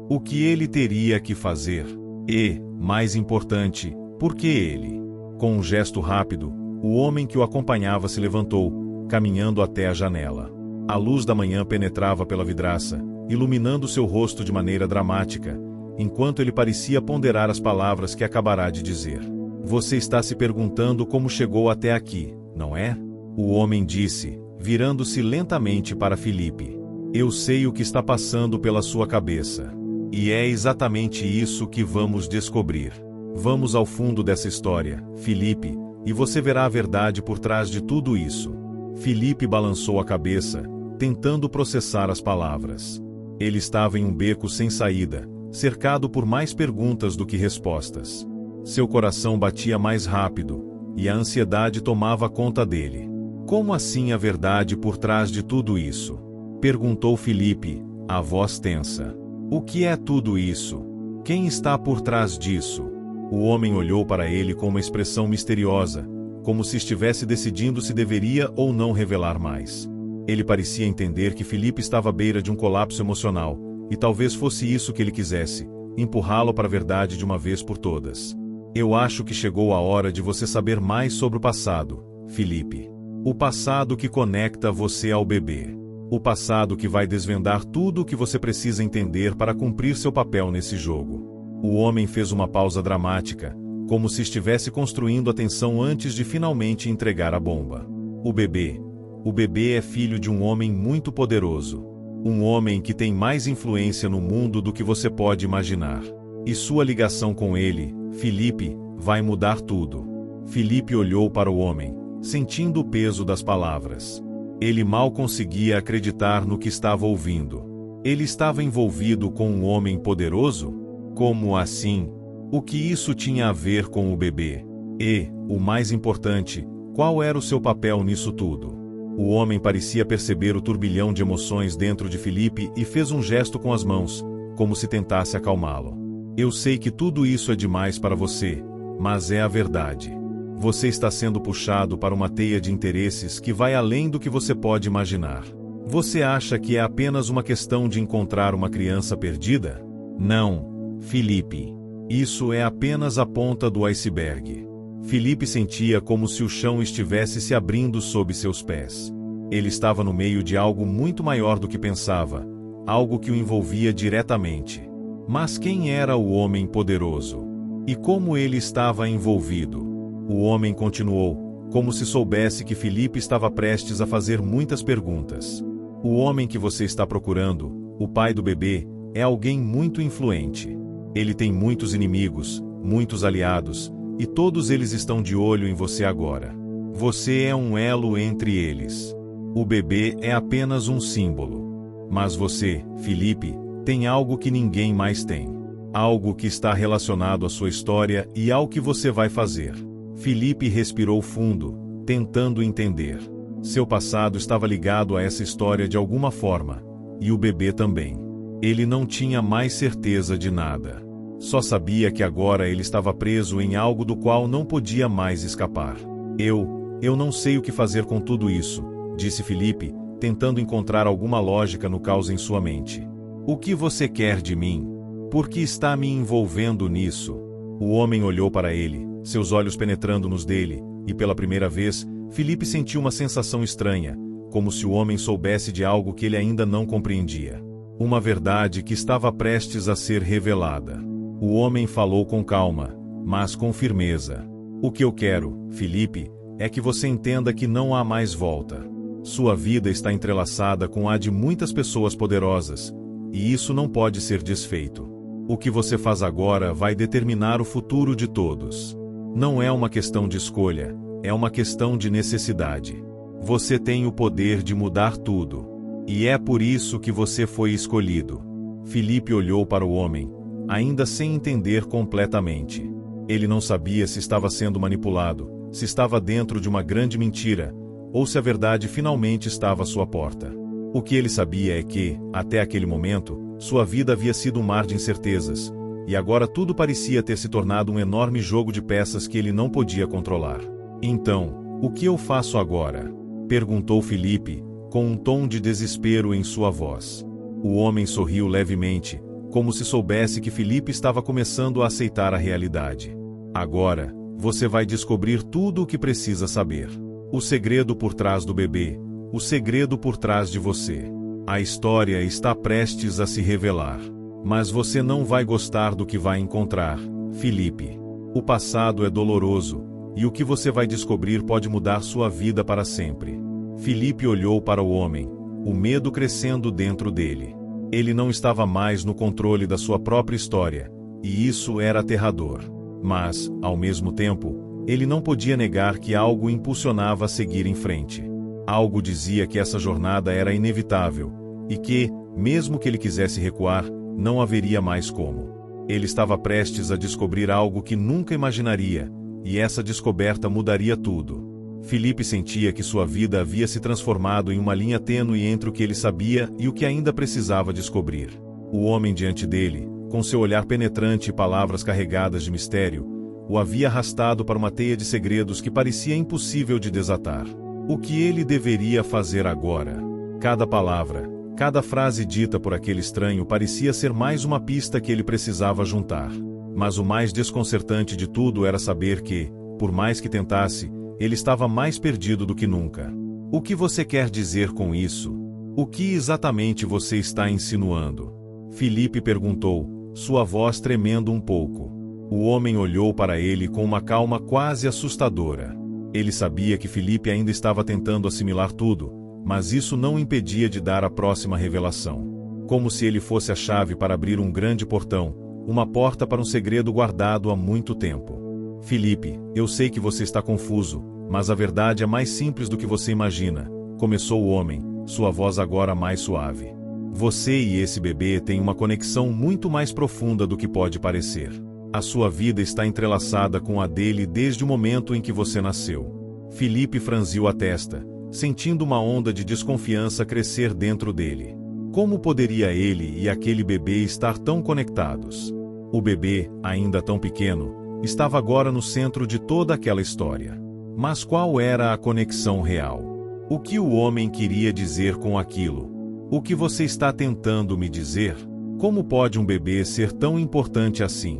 O que ele teria que fazer? E, mais importante, por que ele? Com um gesto rápido, o homem que o acompanhava se levantou, caminhando até a janela. A luz da manhã penetrava pela vidraça, iluminando seu rosto de maneira dramática, enquanto ele parecia ponderar as palavras que acabará de dizer. Você está se perguntando como chegou até aqui, não é? O homem disse, virando-se lentamente para Filipe. Eu sei o que está passando pela sua cabeça. E é exatamente isso que vamos descobrir. Vamos ao fundo dessa história, Filipe, e você verá a verdade por trás de tudo isso. Filipe balançou a cabeça, tentando processar as palavras. Ele estava em um beco sem saída, cercado por mais perguntas do que respostas. Seu coração batia mais rápido, e a ansiedade tomava conta dele. Como assim a verdade por trás de tudo isso? Perguntou Filipe, a voz tensa. O que é tudo isso? Quem está por trás disso? O homem olhou para ele com uma expressão misteriosa, como se estivesse decidindo se deveria ou não revelar mais. Ele parecia entender que Filipe estava à beira de um colapso emocional, e talvez fosse isso que ele quisesse, empurrá-lo para a verdade de uma vez por todas. Eu acho que chegou a hora de você saber mais sobre o passado, Filipe. O passado que conecta você ao bebê. O passado que vai desvendar tudo o que você precisa entender para cumprir seu papel nesse jogo. O homem fez uma pausa dramática, como se estivesse construindo a tensão antes de finalmente entregar a bomba. O bebê. O bebê é filho de um homem muito poderoso. Um homem que tem mais influência no mundo do que você pode imaginar. E sua ligação com ele, Filipe, vai mudar tudo. Filipe olhou para o homem, sentindo o peso das palavras. Ele mal conseguia acreditar no que estava ouvindo. Ele estava envolvido com um homem poderoso? Como assim? O que isso tinha a ver com o bebê? E, o mais importante, qual era o seu papel nisso tudo? O homem parecia perceber o turbilhão de emoções dentro de Filipe e fez um gesto com as mãos, como se tentasse acalmá-lo. Eu sei que tudo isso é demais para você, mas é a verdade. Você está sendo puxado para uma teia de interesses que vai além do que você pode imaginar. Você acha que é apenas uma questão de encontrar uma criança perdida? Não, Filipe. Isso é apenas a ponta do iceberg. Filipe sentia como se o chão estivesse se abrindo sob seus pés. Ele estava no meio de algo muito maior do que pensava, algo que o envolvia diretamente. Mas quem era o homem poderoso? E como ele estava envolvido? O homem continuou, como se soubesse que Filipe estava prestes a fazer muitas perguntas. O homem que você está procurando, o pai do bebê, é alguém muito influente. Ele tem muitos inimigos, muitos aliados, e todos eles estão de olho em você agora. Você é um elo entre eles. O bebê é apenas um símbolo. Mas você, Filipe, tem algo que ninguém mais tem. Algo que está relacionado à sua história e ao que você vai fazer. Filipe respirou fundo, tentando entender. Seu passado estava ligado a essa história de alguma forma, e o bebê também. Ele não tinha mais certeza de nada. Só sabia que agora ele estava preso em algo do qual não podia mais escapar. Eu não sei o que fazer com tudo isso, disse Filipe, tentando encontrar alguma lógica no caos em sua mente. O que você quer de mim? Por que está me envolvendo nisso? O homem olhou para ele, seus olhos penetrando nos dele, e pela primeira vez, Filipe sentiu uma sensação estranha, como se o homem soubesse de algo que ele ainda não compreendia. Uma verdade que estava prestes a ser revelada. O homem falou com calma, mas com firmeza. O que eu quero, Filipe, é que você entenda que não há mais volta. Sua vida está entrelaçada com a de muitas pessoas poderosas, e isso não pode ser desfeito. O que você faz agora vai determinar o futuro de todos. Não é uma questão de escolha, é uma questão de necessidade. Você tem o poder de mudar tudo. E é por isso que você foi escolhido. Filipe olhou para o homem, ainda sem entender completamente. Ele não sabia se estava sendo manipulado, se estava dentro de uma grande mentira, ou se a verdade finalmente estava à sua porta. O que ele sabia é que, até aquele momento, sua vida havia sido um mar de incertezas, e agora tudo parecia ter se tornado um enorme jogo de peças que ele não podia controlar. Então, o que eu faço agora? Perguntou Filipe, com um tom de desespero em sua voz. O homem sorriu levemente, como se soubesse que Filipe estava começando a aceitar a realidade. Agora, você vai descobrir tudo o que precisa saber. O segredo por trás do bebê, o segredo por trás de você. A história está prestes a se revelar. Mas você não vai gostar do que vai encontrar, Felipe. O passado é doloroso, e o que você vai descobrir pode mudar sua vida para sempre. Felipe olhou para o homem, o medo crescendo dentro dele. Ele não estava mais no controle da sua própria história, e isso era aterrador. Mas, ao mesmo tempo, ele não podia negar que algo o impulsionava a seguir em frente. Algo dizia que essa jornada era inevitável, e que, mesmo que ele quisesse recuar, não haveria mais como. Ele estava prestes a descobrir algo que nunca imaginaria, e essa descoberta mudaria tudo. Felipe sentia que sua vida havia se transformado em uma linha tênue entre o que ele sabia e o que ainda precisava descobrir. O homem diante dele, com seu olhar penetrante e palavras carregadas de mistério, o havia arrastado para uma teia de segredos que parecia impossível de desatar. O que ele deveria fazer agora? Cada palavra, cada frase dita por aquele estranho parecia ser mais uma pista que ele precisava juntar. Mas o mais desconcertante de tudo era saber que, por mais que tentasse, ele estava mais perdido do que nunca. O que você quer dizer com isso? O que exatamente você está insinuando? Felipe perguntou, sua voz tremendo um pouco. O homem olhou para ele com uma calma quase assustadora. Ele sabia que Felipe ainda estava tentando assimilar tudo, mas isso não o impedia de dar a próxima revelação. Como se ele fosse a chave para abrir um grande portão, uma porta para um segredo guardado há muito tempo. Felipe, eu sei que você está confuso, mas a verdade é mais simples do que você imagina, começou o homem, sua voz agora mais suave. Você e esse bebê têm uma conexão muito mais profunda do que pode parecer. A sua vida está entrelaçada com a dele desde o momento em que você nasceu. Felipe franziu a testa, sentindo uma onda de desconfiança crescer dentro dele. Como poderia ele e aquele bebê estar tão conectados? O bebê, ainda tão pequeno, estava agora no centro de toda aquela história. Mas qual era a conexão real? O que o homem queria dizer com aquilo? O que você está tentando me dizer? Como pode um bebê ser tão importante assim?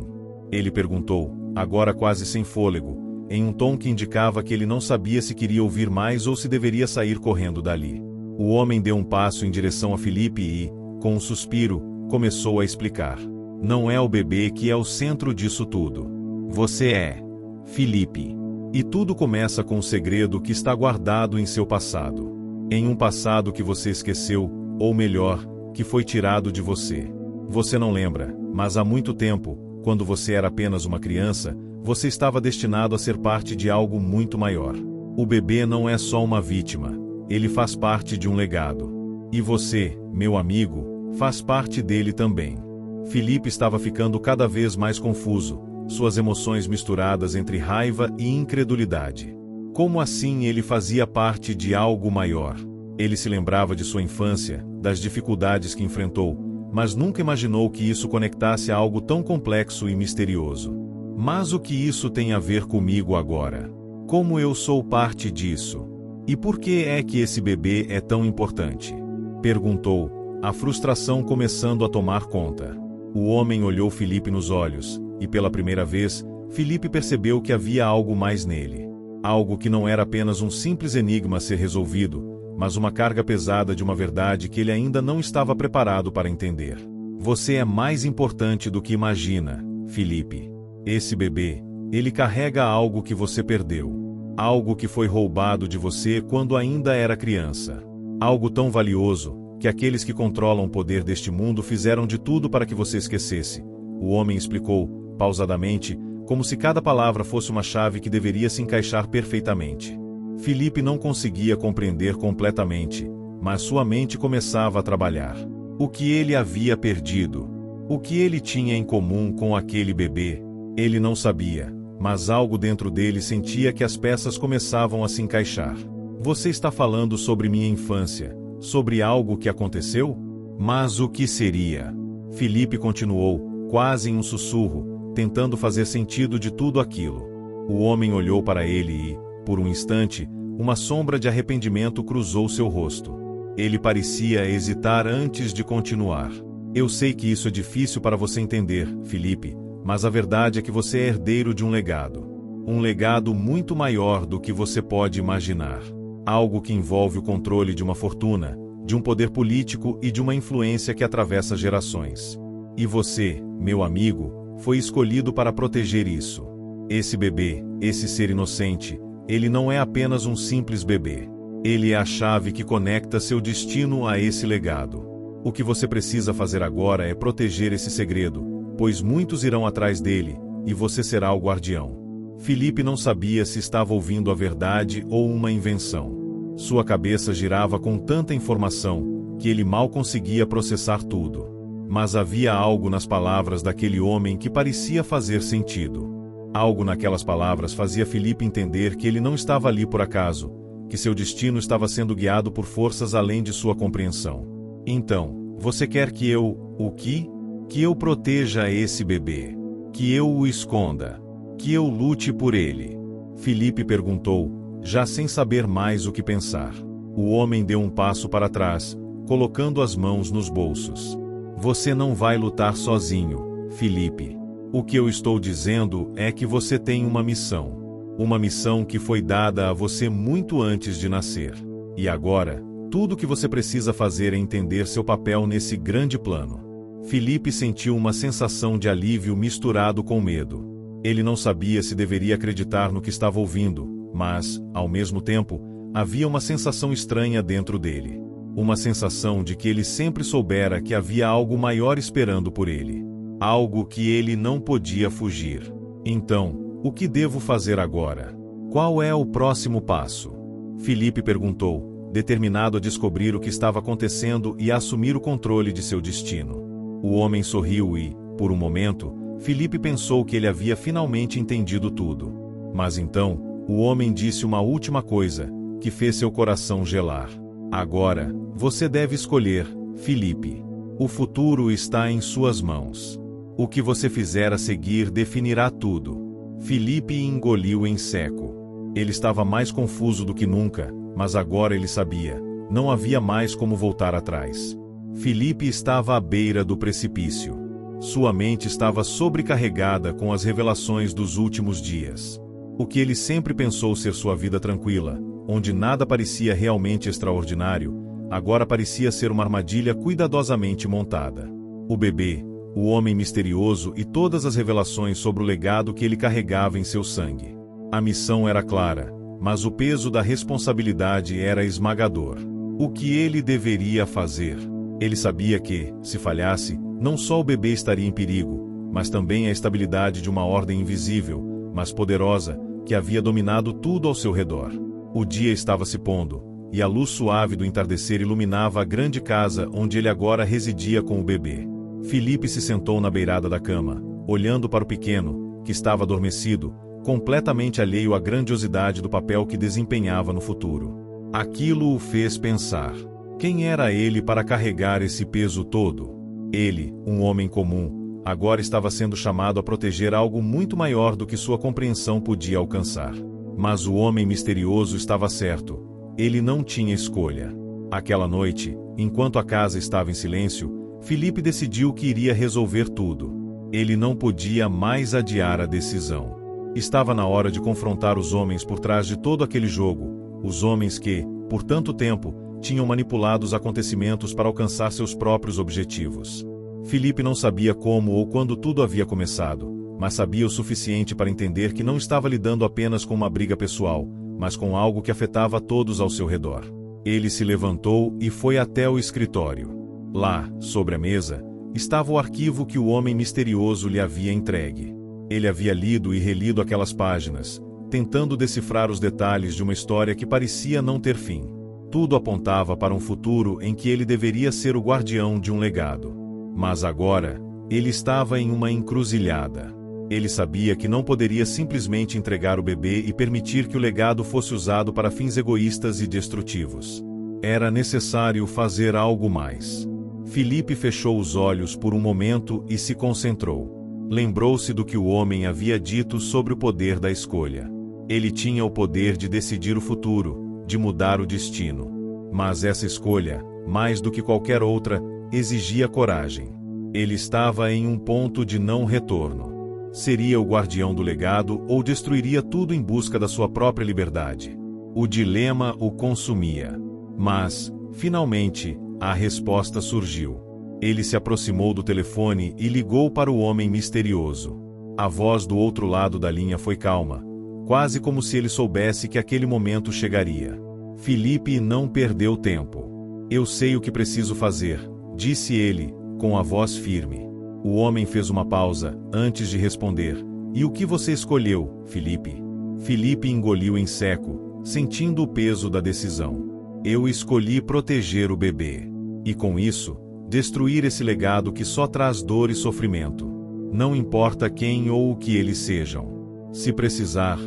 Ele perguntou, agora quase sem fôlego, em um tom que indicava que ele não sabia se queria ouvir mais ou se deveria sair correndo dali. O homem deu um passo em direção a Felipe e, com um suspiro, começou a explicar. Não é o bebê que é o centro disso tudo. Você é Felipe. E tudo começa com um segredo que está guardado em seu passado. Em um passado que você esqueceu, ou melhor, que foi tirado de você. Você não lembra, mas há muito tempo, quando você era apenas uma criança, você estava destinado a ser parte de algo muito maior. O bebê não é só uma vítima, ele faz parte de um legado. E você, meu amigo, faz parte dele também. Felipe estava ficando cada vez mais confuso, suas emoções misturadas entre raiva e incredulidade. Como assim ele fazia parte de algo maior? Ele se lembrava de sua infância, das dificuldades que enfrentou, mas nunca imaginou que isso conectasse a algo tão complexo e misterioso. Mas o que isso tem a ver comigo agora? Como eu sou parte disso? E por que é que esse bebê é tão importante? Perguntou, a frustração começando a tomar conta. O homem olhou Felipe nos olhos, e pela primeira vez, Felipe percebeu que havia algo mais nele. Algo que não era apenas um simples enigma a ser resolvido, mas uma carga pesada de uma verdade que ele ainda não estava preparado para entender. Você é mais importante do que imagina, Felipe. Esse bebê, ele carrega algo que você perdeu. Algo que foi roubado de você quando ainda era criança. Algo tão valioso, que aqueles que controlam o poder deste mundo fizeram de tudo para que você esquecesse. O homem explicou, pausadamente, como se cada palavra fosse uma chave que deveria se encaixar perfeitamente. Felipe não conseguia compreender completamente, mas sua mente começava a trabalhar. O que ele havia perdido? O que ele tinha em comum com aquele bebê? Ele não sabia, mas algo dentro dele sentia que as peças começavam a se encaixar. Você está falando sobre minha infância, sobre algo que aconteceu? Mas o que seria? Felipe continuou, quase em um sussurro, tentando fazer sentido de tudo aquilo. O homem olhou para ele e, por um instante, uma sombra de arrependimento cruzou seu rosto. Ele parecia hesitar antes de continuar. Eu sei que isso é difícil para você entender, Felipe, mas a verdade é que você é herdeiro de um legado. Um legado muito maior do que você pode imaginar. Algo que envolve o controle de uma fortuna, de um poder político e de uma influência que atravessa gerações. E você, meu amigo, foi escolhido para proteger isso. Esse bebê, esse ser inocente, ele não é apenas um simples bebê. Ele é a chave que conecta seu destino a esse legado. O que você precisa fazer agora é proteger esse segredo, pois muitos irão atrás dele, e você será o guardião. Filipe não sabia se estava ouvindo a verdade ou uma invenção. Sua cabeça girava com tanta informação, que ele mal conseguia processar tudo. Mas havia algo nas palavras daquele homem que parecia fazer sentido. Algo naquelas palavras fazia Filipe entender que ele não estava ali por acaso, que seu destino estava sendo guiado por forças além de sua compreensão. Então, você quer que eu, o quê? Que eu proteja esse bebê? Que eu o esconda? Que eu lute por ele? Filipe perguntou, já sem saber mais o que pensar. O homem deu um passo para trás, colocando as mãos nos bolsos. Você não vai lutar sozinho, Filipe. O que eu estou dizendo é que você tem uma missão. Uma missão que foi dada a você muito antes de nascer. E agora, tudo o que você precisa fazer é entender seu papel nesse grande plano. Filipe sentiu uma sensação de alívio misturado com medo. Ele não sabia se deveria acreditar no que estava ouvindo, mas, ao mesmo tempo, havia uma sensação estranha dentro dele. Uma sensação de que ele sempre soubera que havia algo maior esperando por ele. Algo que ele não podia fugir. Então, o que devo fazer agora? Qual é o próximo passo? Filipe perguntou, determinado a descobrir o que estava acontecendo e a assumir o controle de seu destino. O homem sorriu e, por um momento, Filipe pensou que ele havia finalmente entendido tudo. Mas então, o homem disse uma última coisa, que fez seu coração gelar. Agora, você deve escolher, Filipe. O futuro está em suas mãos. O que você fizer a seguir definirá tudo. Filipe engoliu em seco. Ele estava mais confuso do que nunca, mas agora ele sabia. Não havia mais como voltar atrás. Filipe estava à beira do precipício. Sua mente estava sobrecarregada com as revelações dos últimos dias. O que ele sempre pensou ser sua vida tranquila, onde nada parecia realmente extraordinário, agora parecia ser uma armadilha cuidadosamente montada. O bebê, o homem misterioso e todas as revelações sobre o legado que ele carregava em seu sangue. A missão era clara, mas o peso da responsabilidade era esmagador. O que ele deveria fazer? Ele sabia que, se falhasse, não só o bebê estaria em perigo, mas também a estabilidade de uma ordem invisível, mas poderosa, que havia dominado tudo ao seu redor. O dia estava se pondo, e a luz suave do entardecer iluminava a grande casa onde ele agora residia com o bebê. Filipe se sentou na beirada da cama, olhando para o pequeno, que estava adormecido, completamente alheio à grandiosidade do papel que desempenhava no futuro. Aquilo o fez pensar. Quem era ele para carregar esse peso todo? Ele, um homem comum, agora estava sendo chamado a proteger algo muito maior do que sua compreensão podia alcançar. Mas o homem misterioso estava certo. Ele não tinha escolha. Aquela noite, enquanto a casa estava em silêncio, Filipe decidiu que iria resolver tudo. Ele não podia mais adiar a decisão. Estava na hora de confrontar os homens por trás de todo aquele jogo, os homens que, por tanto tempo, tinham manipulado os acontecimentos para alcançar seus próprios objetivos. Filipe não sabia como ou quando tudo havia começado, mas sabia o suficiente para entender que não estava lidando apenas com uma briga pessoal, mas com algo que afetava todos ao seu redor. Ele se levantou e foi até o escritório. Lá, sobre a mesa, estava o arquivo que o homem misterioso lhe havia entregue. Ele havia lido e relido aquelas páginas, tentando decifrar os detalhes de uma história que parecia não ter fim. Tudo apontava para um futuro em que ele deveria ser o guardião de um legado. Mas agora, ele estava em uma encruzilhada. Ele sabia que não poderia simplesmente entregar o bebê e permitir que o legado fosse usado para fins egoístas e destrutivos. Era necessário fazer algo mais. Filipe fechou os olhos por um momento e se concentrou. Lembrou-se do que o homem havia dito sobre o poder da escolha. Ele tinha o poder de decidir o futuro, de mudar o destino. Mas essa escolha, mais do que qualquer outra, exigia coragem. Ele estava em um ponto de não retorno. Seria o guardião do legado ou destruiria tudo em busca da sua própria liberdade? O dilema o consumia. Mas, Finalmente, a resposta surgiu. Ele se aproximou do telefone e ligou para o homem misterioso. A voz do outro lado da linha foi calma, quase como se ele soubesse que aquele momento chegaria. Felipe não perdeu tempo. Eu sei o que preciso fazer, disse ele, com a voz firme. O homem fez uma pausa, antes de responder. E o que você escolheu, Felipe? Felipe engoliu em seco, sentindo o peso da decisão. Eu escolhi proteger o bebê. E com isso, destruir esse legado que só traz dor e sofrimento. Não importa quem ou o que eles sejam. Se precisar,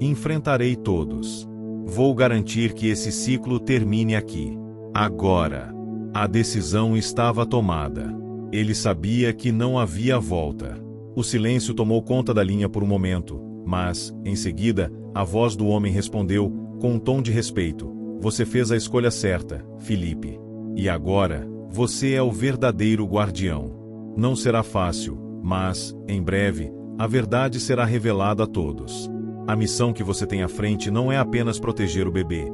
enfrentarei todos. Vou garantir que esse ciclo termine aqui. Agora. A decisão estava tomada. Ele sabia que não havia volta. O silêncio tomou conta da linha por um momento, mas, em seguida, a voz do homem respondeu, com um tom de respeito. Você fez a escolha certa, Felipe. E agora, você é o verdadeiro guardião. Não será fácil, mas, em breve, a verdade será revelada a todos. A missão que você tem à frente não é apenas proteger o bebê,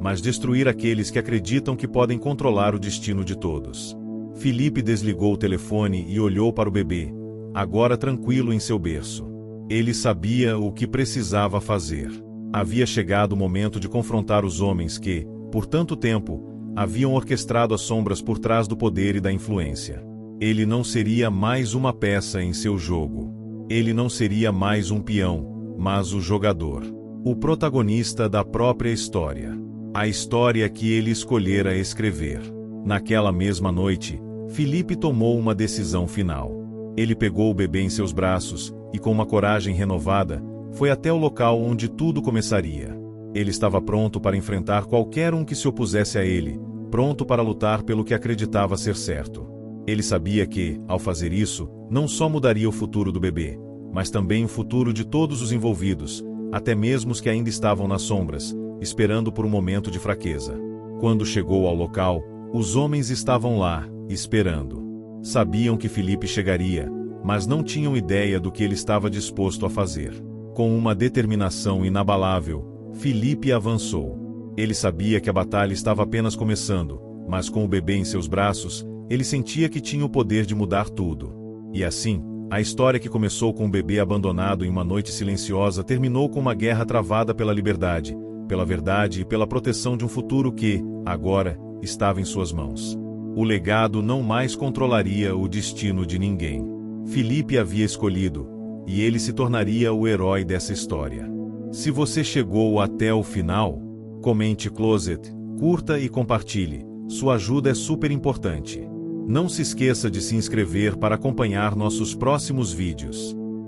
mas destruir aqueles que acreditam que podem controlar o destino de todos. Felipe desligou o telefone e olhou para o bebê, agora tranquilo em seu berço. Ele sabia o que precisava fazer. Havia chegado o momento de confrontar os homens que, por tanto tempo, haviam orquestrado as sombras por trás do poder e da influência. Ele não seria mais uma peça em seu jogo. Ele não seria mais um peão, mas o jogador. O protagonista da própria história. A história que ele escolhera escrever. Naquela mesma noite, Felipe tomou uma decisão final. Ele pegou o bebê em seus braços e, com uma coragem renovada, foi até o local onde tudo começaria. Ele estava pronto para enfrentar qualquer um que se opusesse a ele, pronto para lutar pelo que acreditava ser certo. Ele sabia que, ao fazer isso, não só mudaria o futuro do bebê, mas também o futuro de todos os envolvidos, até mesmo os que ainda estavam nas sombras, esperando por um momento de fraqueza. Quando chegou ao local, os homens estavam lá, esperando. Sabiam que Felipe chegaria, mas não tinham ideia do que ele estava disposto a fazer. Com uma determinação inabalável, Felipe avançou. Ele sabia que a batalha estava apenas começando, mas com o bebê em seus braços, ele sentia que tinha o poder de mudar tudo. E assim, a história que começou com um bebê abandonado em uma noite silenciosa terminou com uma guerra travada pela liberdade, pela verdade e pela proteção de um futuro que, agora, estava em suas mãos. O legado não mais controlaria o destino de ninguém. Felipe havia escolhido, e ele se tornaria o herói dessa história. Se você chegou até o final, comente Closet, curta e compartilhe. Sua ajuda é super importante. Não se esqueça de se inscrever para acompanhar nossos próximos vídeos.